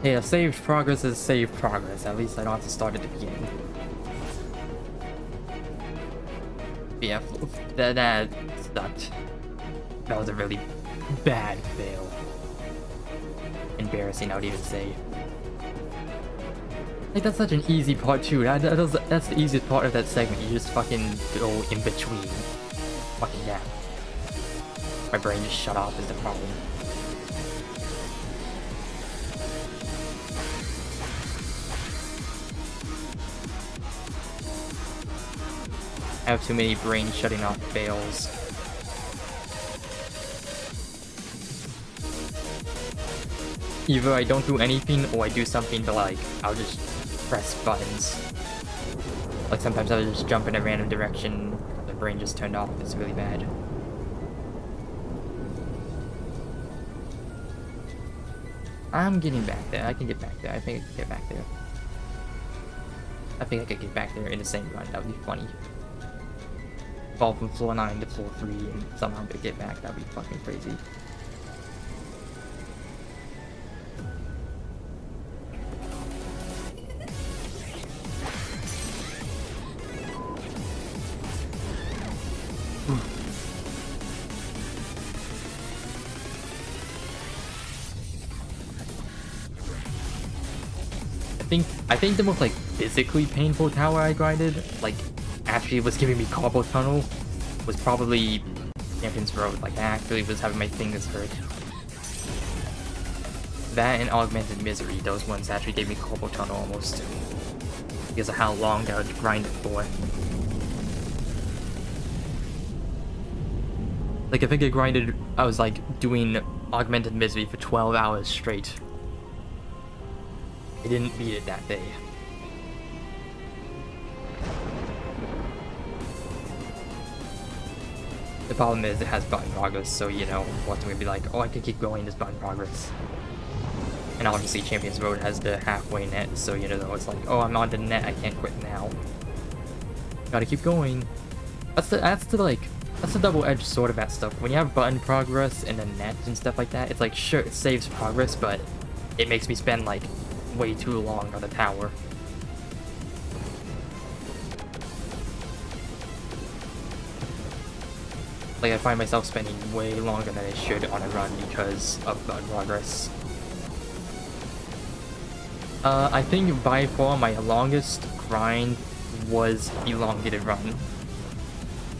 Yeah, saved progress is saved progress. At least I don't have to start at the beginning. Yeah, that sucked. That was a really bad fail. Embarrassing, I would even say. Like, that's such an easy part too. That's the easiest part of that segment. You just fucking go in between. Fucking yeah. My brain just shut off is the problem. I have too many brain shutting off fails. Either I don't do anything or I do something to like, I'll just press buttons. Like sometimes I'll just jump in a random direction, the brain just turned off, it's really bad. I'm getting back there, I can get back there, I think I can get back there. I think I could get back there in the same run, that would be funny. Fall from floor 9 to floor 3 and somehow get back, that would be fucking crazy. I think the most like physically painful tower I grinded, like actually was giving me carpal tunnel, was probably Champion's Road. Like I actually was having my fingers hurt. That and Augmented Misery, those ones actually gave me carpal tunnel almost. Because of how long I would grind it for. Like I think I was like doing Augmented Misery for 12 hours straight. I didn't beat it that day. The problem is it has button progress, so you know, what's gonna be like, oh I could keep going, this button progress. And obviously Champion's Road has the halfway net, so you know, it's like, oh I'm on the net, I can't quit now. Gotta keep going. That's the double-edged sword of that stuff. When you have button progress and then net and stuff like that, it's like, sure, it saves progress, but it makes me spend like way too long on the tower. Like I find myself spending way longer than I should on a run because of button progress. I think by far my longest grind was Elongated Run.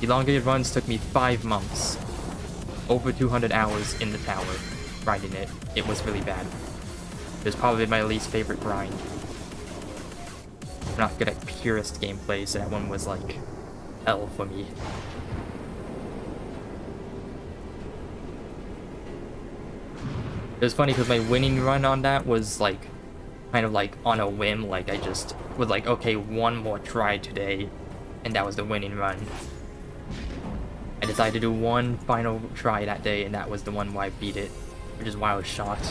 Elongated Runs took me 5 months. Over 200 hours in the tower, grinding it. It was really bad. It was probably my least favorite grind. I'm not good at purist gameplay, so that one was like hell for me. It was funny because my winning run on that was like kind of like on a whim. Like I just was like, okay, one more try today, and that was the winning run. I decided to do one final try that day, and that was the one where I beat it, which is why I was shocked.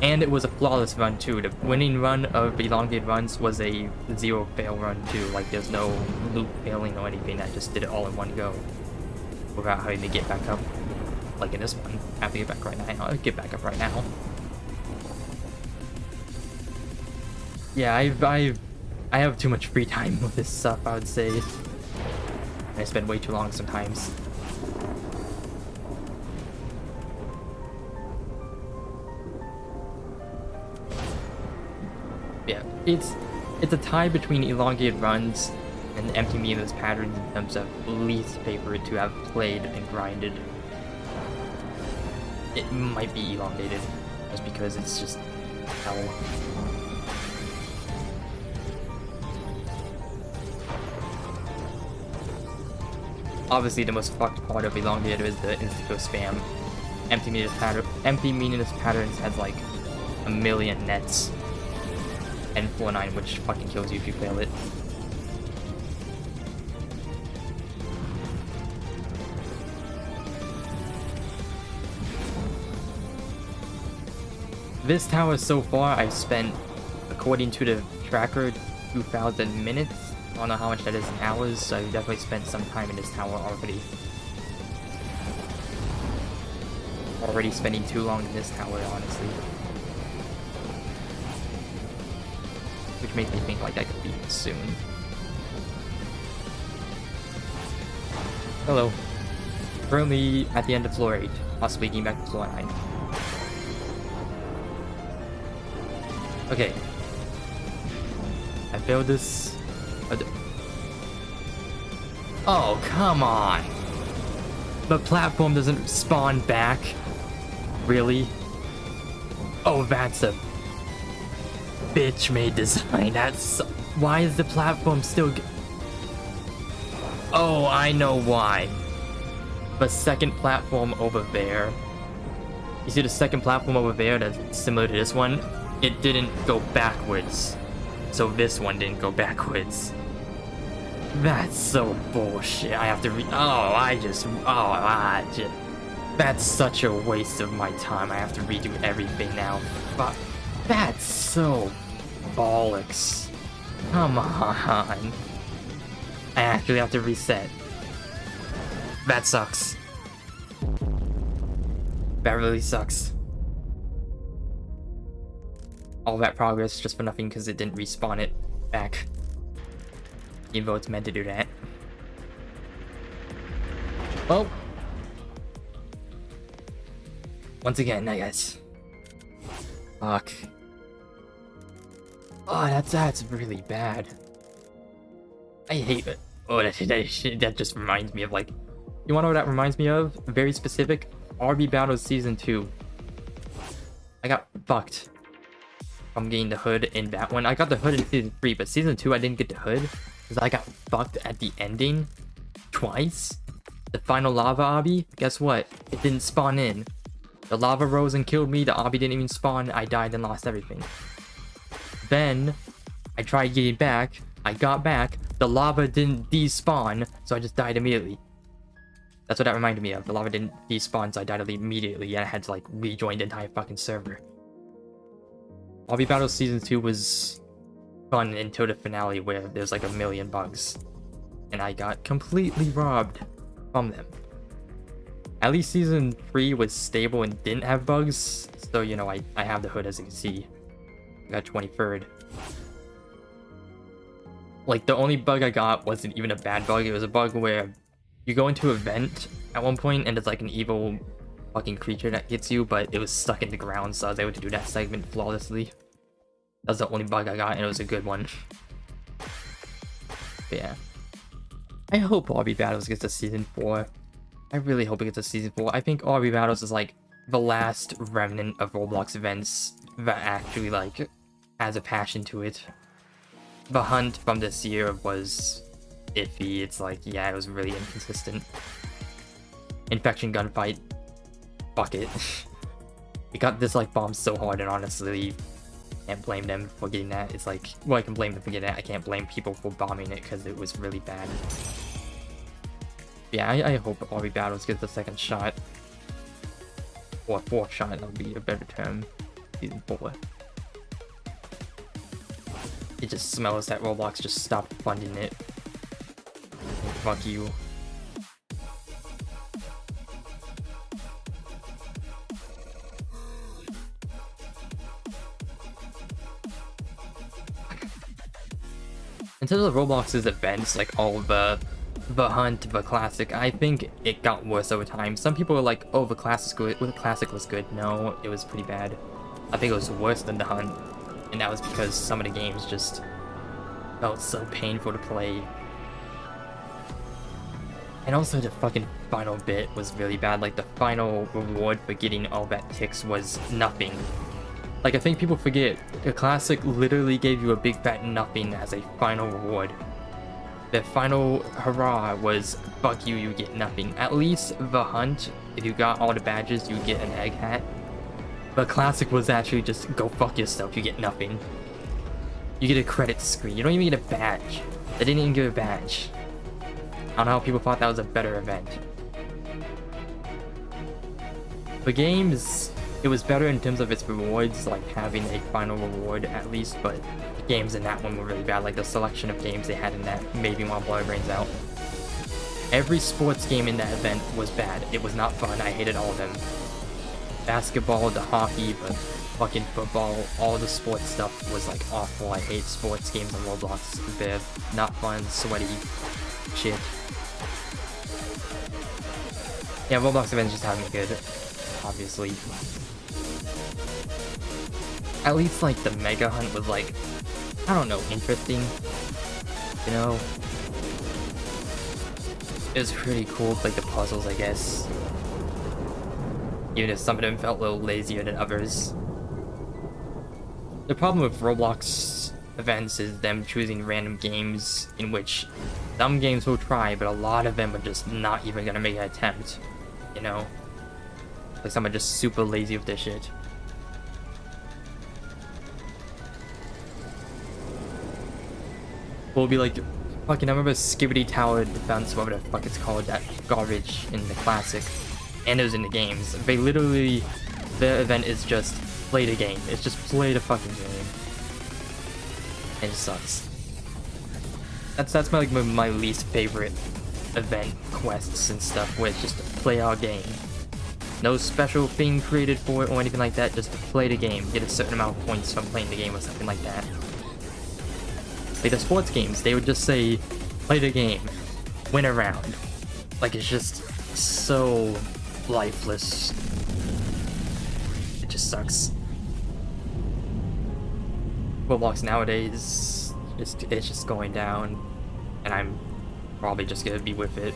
And it was a flawless run too. The winning run of elongated runs was a 0 fail run too. Like there's no loop failing or anything. I just did it all in one go without having to get back up. Like in this one, I have to get back right now. I'll get back up right now. Yeah, I have too much free time with this stuff, I would say. I spend way too long sometimes. Yeah, it's a tie between elongated runs and empty meaningless patterns in terms of least favorite to have played and grinded. It might be elongated, just because it's just hell. Obviously, the most fucked part of elongated is the insta-kill spam. Empty meaningless patterns has like a million nets, and 4-9, which fucking kills you if you fail it. This tower so far, I've spent, according to the tracker, 2,000 minutes. I don't know how much that is in hours, so I've definitely spent some time in this tower already. Already spending too long in this tower, honestly. Which makes me think like I could beat it soon. Hello. Currently at the end of floor 8, possibly getting back to floor 9. Okay. I failed this. Oh, come on. The platform doesn't spawn back. Really? Oh, that's a bitch-made design. That's... Why is the platform still... Oh, I know why. The second platform over there. You see the second platform over there that's similar to this one? It didn't go backwards. So this one didn't go backwards. That's so bullshit. I have to that's such a waste of my time. I have to redo everything now. But that's so bollocks. Come on. I actually have to reset. That sucks. That really sucks. All that progress just for nothing because it didn't respawn it back. Even though it's meant to do that. Well. Once again, I guess. Fuck. Oh, that's really bad. I hate it. Oh, that just reminds me of like... You wanna know what that reminds me of? Very specific. RB Battles Season 2. I got fucked. I'm getting the hood in that one. I got the hood in Season 3, but Season 2 I didn't get the hood. Because I got fucked at the ending. Twice. The final lava obby, guess what? It didn't spawn in. The lava rose and killed me, the obby didn't even spawn, I died and lost everything. Then, I tried getting back, I got back, the lava didn't despawn, so I just died immediately. That's what that reminded me of. The lava didn't despawn, so I died immediately, and I had to like rejoin the entire fucking server. Obby Battles Season 2 was fun until the finale where there's like a million bugs. And I got completely robbed from them. At least Season 3 was stable and didn't have bugs, so you know, I have the hood as you can see. I got 23rd. Like, the only bug I got wasn't even a bad bug, it was a bug where you go into a vent at one point and it's like an evil fucking creature that hits you, but it was stuck in the ground, so I was able to do that segment flawlessly. That was the only bug I got, and it was a good one. But yeah. I hope RB Battles gets to Season 4. I really hope it gets to Season 4. I think RB Battles is like the last remnant of Roblox events that actually like has a passion to it. The hunt from this year was iffy. It's like, yeah, it was really inconsistent. Infection gunfight, fuck it. It got this like bombed so hard, and honestly, can't blame them for getting that. It's like, well, I can blame them for getting that. I can't blame people for bombing it because it was really bad. Yeah, I hope RB Battles gets the second shot. Or fourth shot, that would be a better term. Season 4. It just smells that Roblox just stopped funding it. Fuck you. In terms of Roblox's events, like all the Hunt, the Classic, I think it got worse over time. Some people were like, oh, the Classic was good. No, it was pretty bad. I think it was worse than the Hunt, and that was because some of the games just felt so painful to play. And also the fucking final bit was really bad. Like the final reward for getting all that ticks was nothing. Like, I think people forget, the Classic literally gave you a big fat nothing as a final reward. The final hurrah was, fuck you, you get nothing. At least the Hunt, if you got all the badges, you get an egg hat. The Classic was actually just, go fuck yourself, you get nothing. You get a credit screen, you don't even get a badge. They didn't even give a badge. I don't know how people thought that was a better event. The games, it was better in terms of its rewards, like having a final reward at least, but the games in that one were really bad. Like the selection of games they had in that made me want to blow my brains out. Every sports game in that event was bad. It was not fun. I hated all of them. Basketball, the hockey, but fucking football, all the sports stuff was like awful. I hate sports games on Roblox. They're not fun, sweaty shit. Yeah, Roblox events just haven't been good, obviously. At least like the Mega Hunt was like, I don't know, interesting. You know? It was pretty cool, like the puzzles, I guess. Even if some of them felt a little lazier than others. The problem with Roblox events is them choosing random games in which some games will try, but a lot of them are just not even gonna make an attempt. You know? Like some are just super lazy with their shit. We'll be like, fucking, I remember Skibidi Tower Defense, whatever the fuck it's called, that garbage in the Classic, and it was in the games. They literally, their event is just play the game. It's just play the fucking game. And it sucks. That's my least favorite event quests and stuff, where it's just play our game. No special thing created for it or anything like that, just play the game. Get a certain amount of points from playing the game or something like that. Like the sports games, they would just say, play the game, win a round. Like, it's just so lifeless. It just sucks. Roblox nowadays, it's just going down, and I'm probably just gonna be with it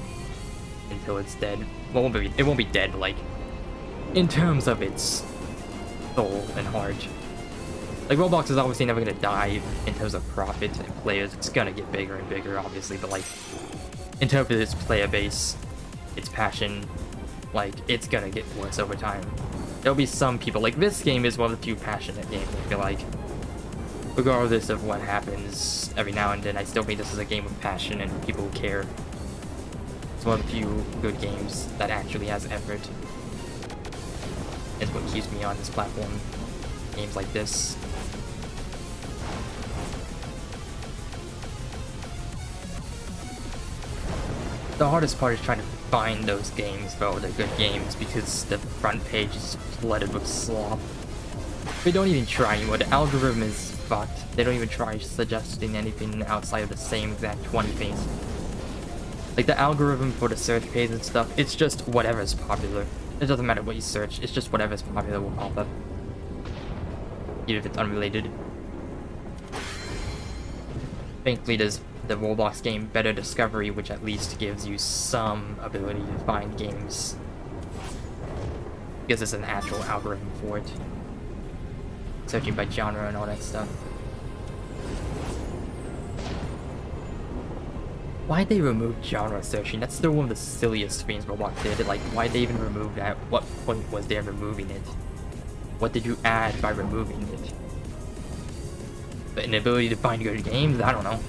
until it's dead. Well, it won't be dead, but like, in terms of its soul and heart. Like, Roblox is obviously never gonna die in terms of profit and players. It's gonna get bigger and bigger, obviously, but like, in terms of its player base, its passion, like, it's gonna get worse over time. There'll be some people, like, this game is one of the few passionate games, I feel like. Regardless of what happens every now and then, I still think this is a game with passion and people who care. It's one of the few good games that actually has effort. It's what keeps me on this platform. Games like this. The hardest part is trying to find those games, though, the good games, because the front page is flooded with slop. They don't even try anymore. The algorithm is fucked. They don't even try suggesting anything outside of the same exact 20 things. Like, the algorithm for the search page and stuff, it's just whatever's popular. It doesn't matter what you search, it's just whatever's popular will pop up. Even if it's unrelated. Thankfully, there's the Roblox game Better Discovery, which at least gives you some ability to find games. Because it's an actual algorithm for it. searching by genre and all that stuff. Why'd they remove genre searching? That's still one of the silliest things Roblox did. Like, why'd they even remove that? What point was there removing it? What did you add by removing it? An ability to find good games? I don't know.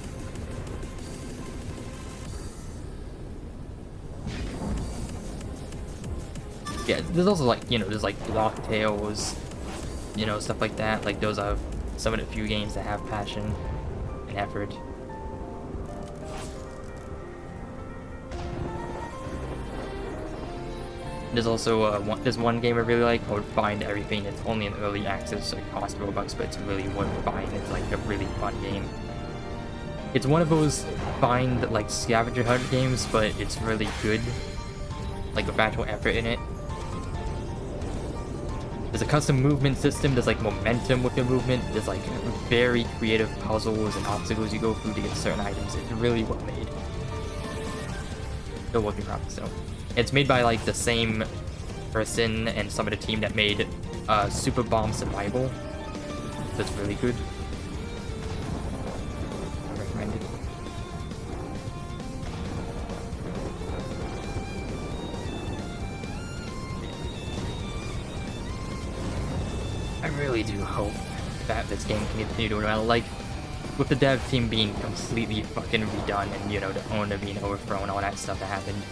Yeah, there's also like, you know, there's like Block Tales, you know, stuff like that. Like, those are some of the few games that have passion and effort. There's also there's one game I really like called Find Everything. It's only in early access, so it costs Robux, but it's really worth buying. It's like a really fun game. It's one of those find like scavenger hunt games, but it's really good. Like with actual effort in it. There's a custom movement system. There's like momentum with your movement. There's like very creative puzzles and obstacles you go through to get certain items. It's really well made. Still working progress though. It's made by like the same person and some of the team that made Super Bomb Survival. That's really good. I recommend it. I really do hope that this game can continue doing well. Like, with the dev team being completely fucking redone and, you know, the owner being overthrown, all that stuff that happened.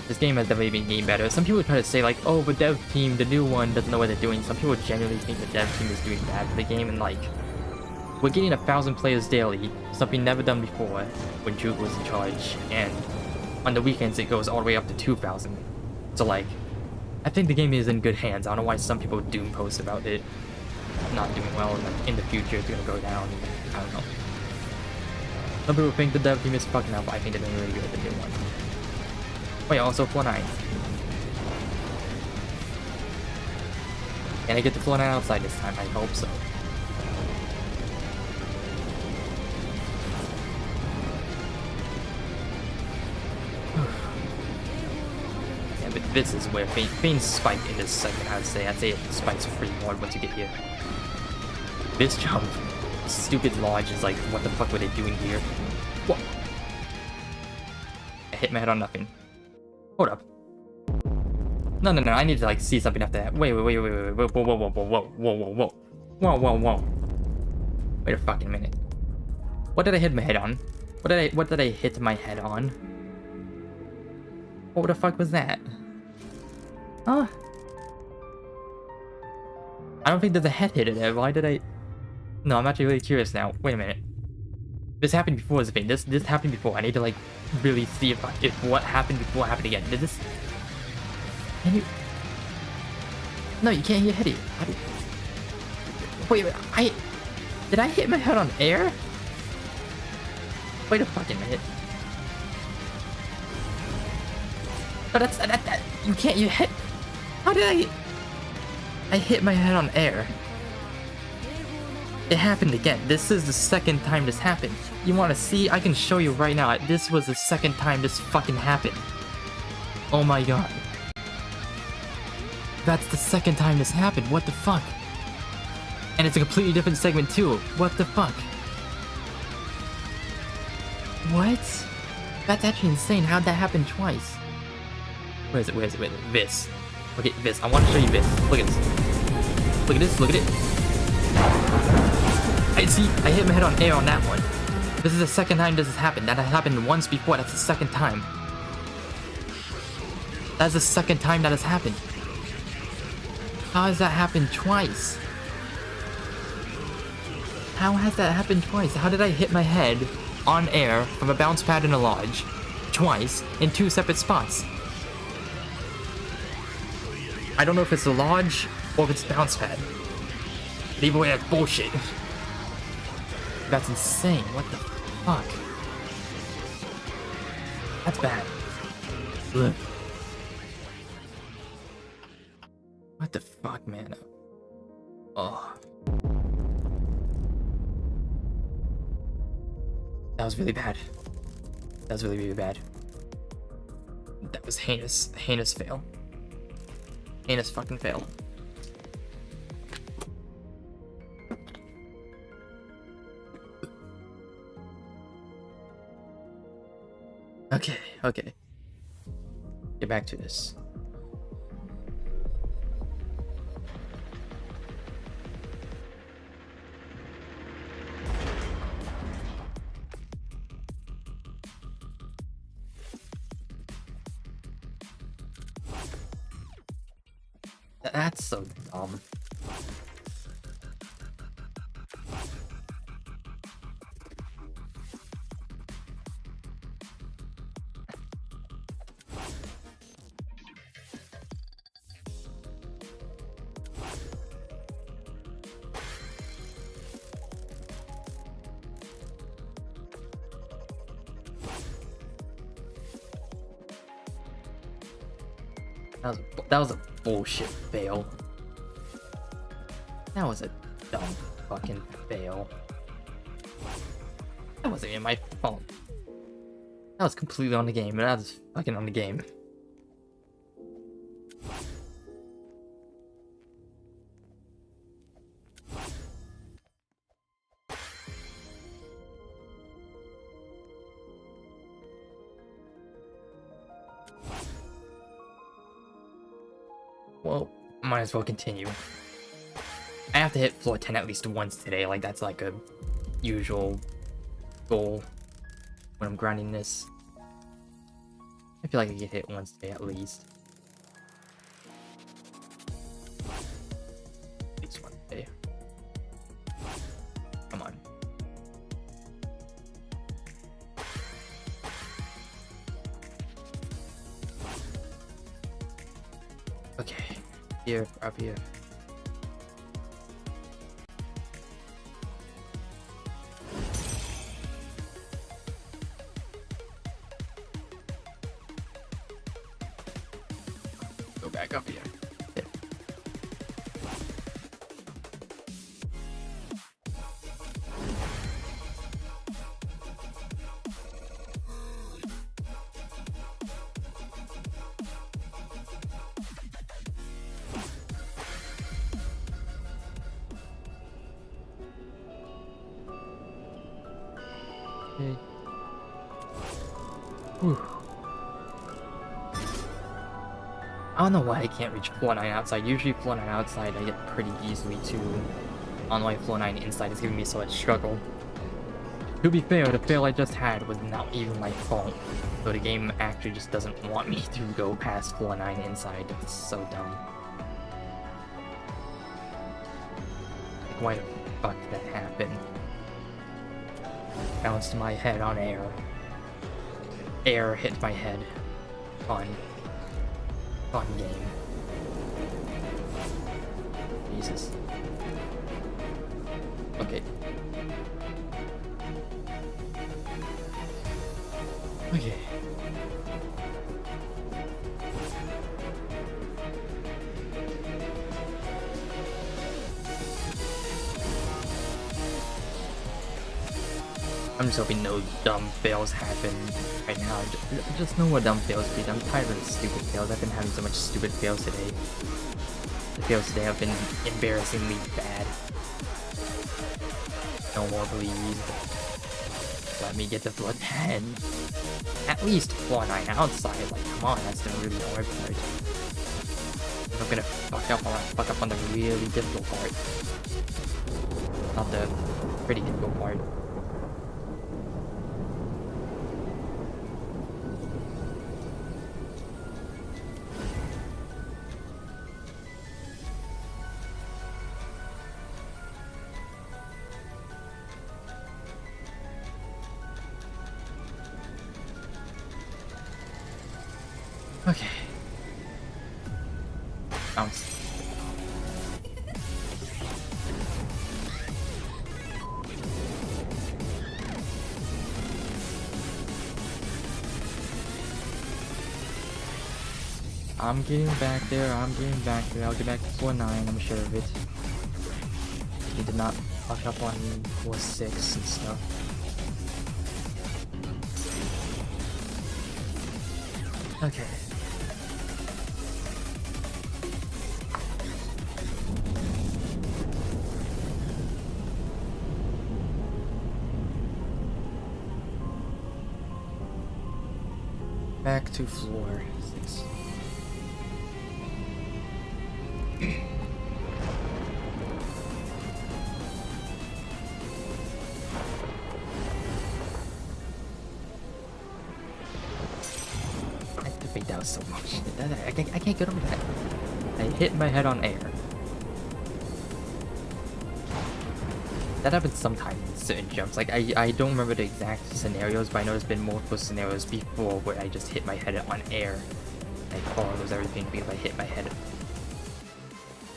This game has definitely been getting better. Some people try to say like, oh, the dev team, the new one, doesn't know what they're doing. Some people genuinely think the dev team is doing bad for the game, and like, we're getting 1,000 players daily, something never done before when Juke was in charge, and on the weekends it goes all the way up to 2,000. So like, I think the game is in good hands. I don't know why some people doom post about it not doing well, and like, in the future it's gonna go down. I don't know. Some people think the dev team is fucking up. I think they're doing really good at the new one. Wait, also floor 9. Can I get the floor 9 outside this time? I hope so. Yeah, but this is where things spike in this segment, I'd say. I'd say it spikes pretty hard once you get here. This jump, stupid lodge is like, what the fuck were they doing here? What? I hit my head on nothing. Hold up. No, I need to like see something after that. Wait, whoa. Wait a fucking minute. What did I hit my head on? What did I hit my head on? What the fuck was that? Huh? I don't think there's a head hit there. Why did I... No, I'm actually really curious now. Wait a minute. This happened before as a thing. This happened before. I need to like really see if what happened before happened again. Did this? Can you? No, you can't hit it. Wait, did I hit my head on air? Wait a fucking minute. But that you can't. You hit. How did I hit my head on air. It happened again. This is the second time this happened. You want to see? I can show you right now. This was the second time this fucking happened. Oh my god. That's the second time this happened. What the fuck? And it's a completely different segment too. What the fuck? What? That's actually insane. How'd that happen twice? Where is it? Wait, this. Okay, this. I want to show you this. Look at this. Look at this. Look at it. I see. I hit my head on air on that one. This is the second time this has happened. That happened once before. That's the second time. That's the second time that has happened. How has that happened twice? How has that happened twice? How did I hit my head on air from a bounce pad in a lodge twice in 2 separate spots? I don't know if it's the lodge or if it's the bounce pad. But either way, that's bullshit. That's insane. What the fuck? That's bad. Look. What the fuck, man? Oh. That was really bad. That was really, really bad. That was heinous. Heinous fail. Heinous fucking fail. Okay, okay. Get back to this. That's so dumb. That was a bullshit fail. That was a dumb fucking fail. That wasn't even my fault. That was completely on the game, and that was fucking on the game. Well, might as well continue. I have to hit floor 10 at least once today, like that's like a usual goal when I'm grinding this. I feel like I get hit once today at least. At least one day. Come on. Okay, here, up here. Go back up here. Yeah. Okay. Whew. I don't know why I can't reach floor 9 outside. Usually floor 9 outside I get pretty easily too. I don't know why floor 9 inside is giving me so much struggle. To be fair, the fail I just had was not even my fault. So the game actually just doesn't want me to go past floor 9 inside. It's so dumb. Like, why the fuck did that happen? Bounced my head on air. Air hit my head. Fun. Fun game. Jesus. Okay. Okay. I'm just hoping no dumb fails happen right now. Just no more dumb fails, please. I'm tired of the stupid fails. I've been having so much stupid fails today. The fails today have been embarrassingly bad. No more, please. Let me get to floor 10. At least floor 9 outside. Like, come on, that's the really hard part. If I'm gonna fuck up on the really difficult part. Not the pretty difficult part. Okay. Bounce. I'm getting back there, I'll get back to floor 9, I'm sure of it. He did not fuck up on floor 6 and stuff. Okay. back to floor 6. I think that was so much. I can't get over that. I hit my head on air. That happens sometimes in certain jumps. Like, I don't remember the exact scenarios, but I know there's been multiple scenarios before where I just hit my head on air. I thought it was everything because I hit my head.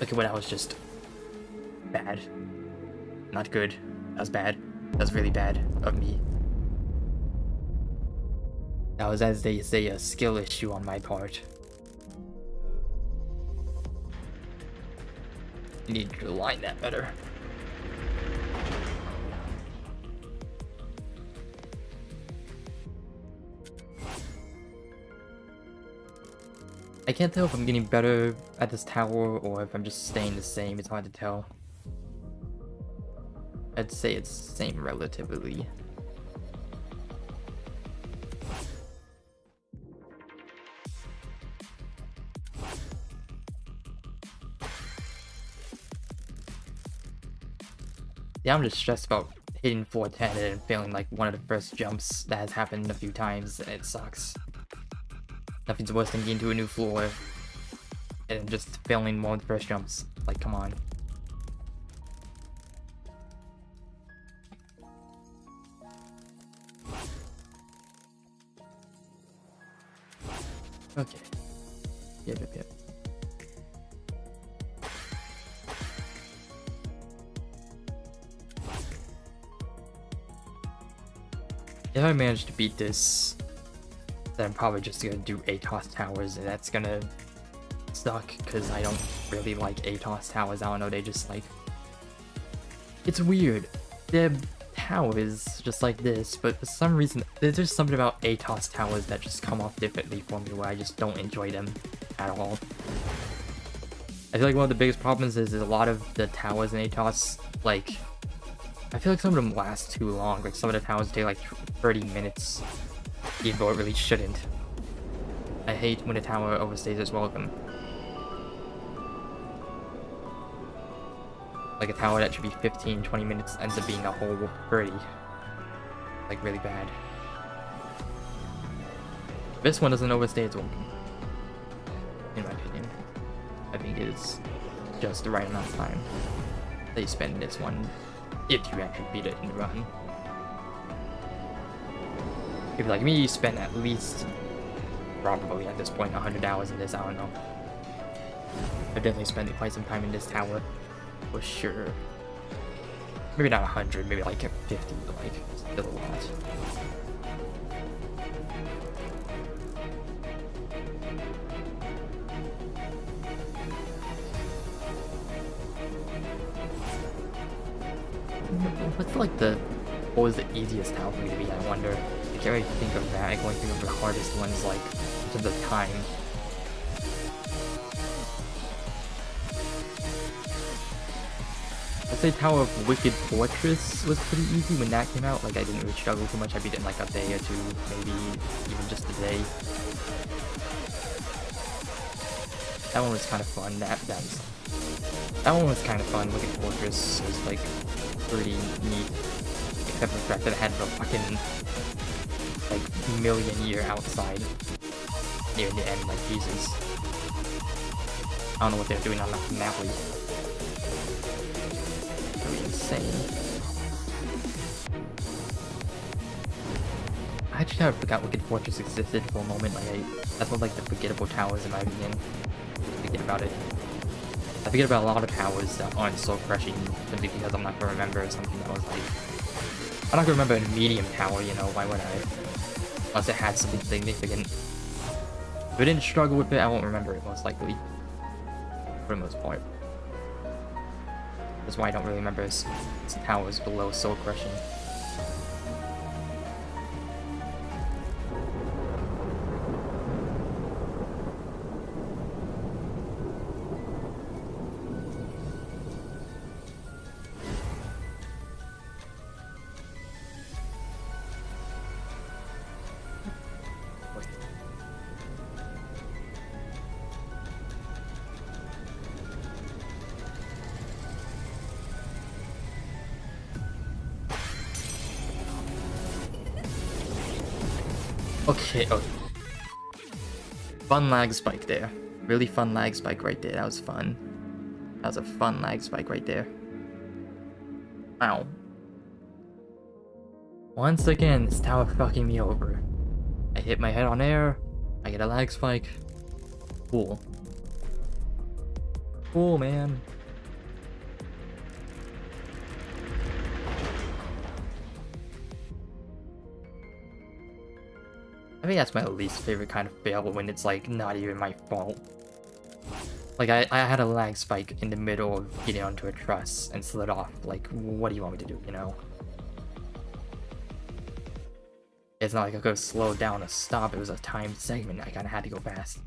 Look at when I was just bad. Not good. That was bad. That was really bad of me. That was, as they say, a skill issue on my part. You need to align that better. I can't tell if I'm getting better at this tower or if I'm just staying the same. It's hard to tell. I'd say it's the same relatively. Yeah, I'm just stressed about hitting 410 and failing like one of the first jumps that has happened a few times, and it sucks. Nothing's worse than getting to a new floor and just failing one of the first jumps. Like, come on. Okay. Yep. If I manage to beat this, then I'm probably just gonna do EToH towers, and that's gonna suck because I don't really like EToH towers. I don't know, they just like... It's weird. They're towers just like this, but for some reason, there's just something about EToH towers that just come off differently for me where I just don't enjoy them at all. I feel like one of the biggest problems is a lot of the towers in EToH, like... I feel like some of them last too long. Like, some of the towers take like 30 minutes, even though it really shouldn't. I hate when a tower overstays its welcome. Like, a tower that should be 15-20 minutes ends up being a whole 30. Like, really bad. This one doesn't overstay its welcome, in my opinion. I think it's just the right amount of time that you spend in this one, if you actually beat it in the run. If you're like me, you spend at least, probably at this point, 100 hours in this, I don't know. I've definitely spent quite some time in this tower, for sure. Maybe not 100, maybe like 50, but like, still a lot. What's like what was the easiest tower for me to beat, I wonder? I can't really think of that. I can only think of the hardest ones, like, in terms of time. I'd say Tower of Wicked Fortress was pretty easy when that came out. Like, I didn't really struggle too much. I beat it in like a day or two, maybe even just a day. That one was kind of fun. That one was kind of fun. Wicked Fortress was like pretty neat, except for the fact that it had the fucking like million-year outside near the end. Like, Jesus, I don't know what they're doing on that map. Really insane. I actually kind of forgot Wicked Fortress existed for a moment. Like, that's one of like the forgettable towers in my opinion. Forget about it. I forget about a lot of towers that aren't so crushing simply because I'm not gonna remember something that was like... I'm not gonna remember a medium tower, you know, why would I? Unless it had something significant. If I didn't struggle with it, I won't remember it most likely. For the most part. That's why I don't really remember towers below soul crushing. Okay, oh. Fun lag spike there. Really fun lag spike right there. That was fun. That was a fun lag spike right there. Wow. Once again, this tower fucking me over. I hit my head on air. I get a lag spike. Cool. Cool, man. I think that's my least favorite kind of fail, when it's like not even my fault. Like I had a lag spike in the middle of getting onto a truss and slid off. Like, what do you want me to do, you know? It's not like I could slow down or stop, it was a timed segment, I kinda had to go fast.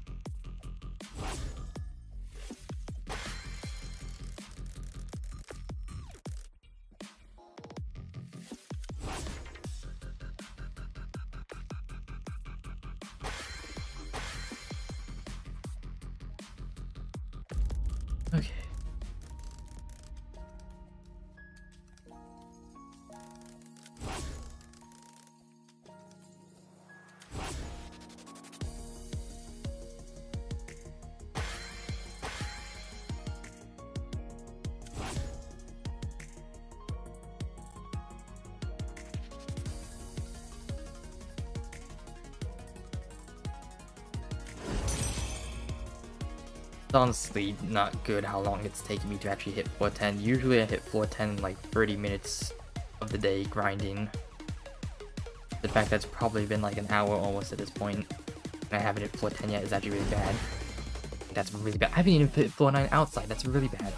Okay. It's honestly not good how long it's taking me to actually hit floor 10. Usually I hit floor 10 in like 30 minutes of the day grinding. The fact that it's probably been like an hour almost at this point, and I haven't hit floor 10 yet is actually really bad. That's really bad. I haven't even hit floor 9 outside, that's really bad.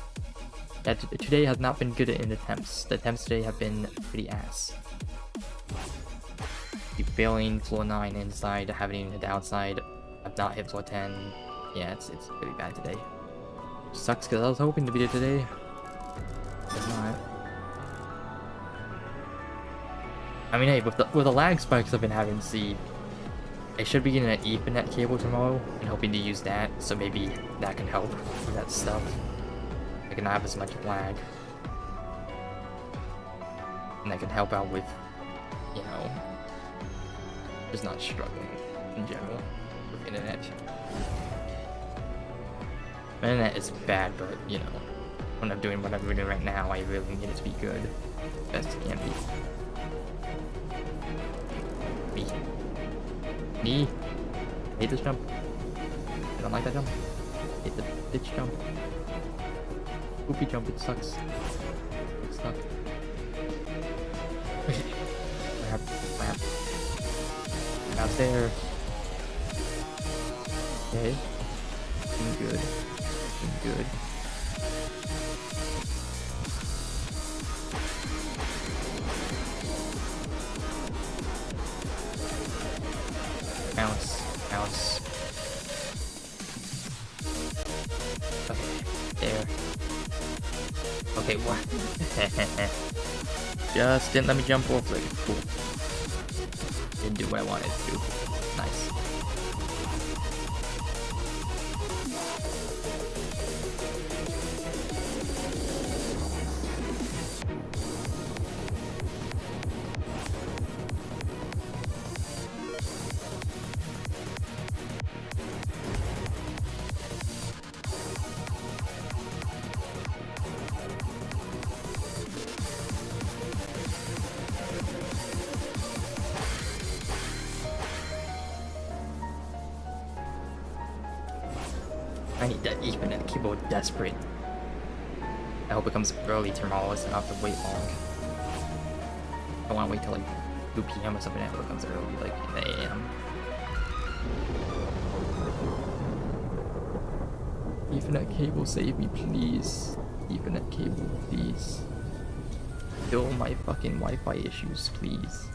Yeah, today has not been good in the attempts. The attempts today have been pretty ass. Keep failing floor 9 inside, I haven't even hit the outside. I've not hit floor 10. Yeah, it's pretty bad today. Sucks because I was hoping to beat it today. It's not. I mean, hey, with the lag spikes I've been having, see, I should be getting an Ethernet cable tomorrow and hoping to use that, so maybe that can help with that stuff. I can not have as much lag. And that can help out with, you know, just not struggling in general with internet. My internet is bad, but, you know, when I'm doing what I'm doing right now, I really need it to be good. Best it can be. Me. Hate this jump. I don't like that jump. Hate the ditch jump. Poopy jump, it sucks. It's stuck. Crap. Out there. Okay. Doing good. Good. Bounce. Okay, there. Okay, what? Just didn't let me jump off like cool. Didn't do what I wanted to do. Nice. I need that Ethernet keyboard desperate. I hope it comes early tomorrow so I don't have to wait long. I want to wait till like 2 PM or something. I hope it comes early, like in the AM. Ethernet cable, save me please. Ethernet cable, please. Kill my fucking Wi-Fi issues, please.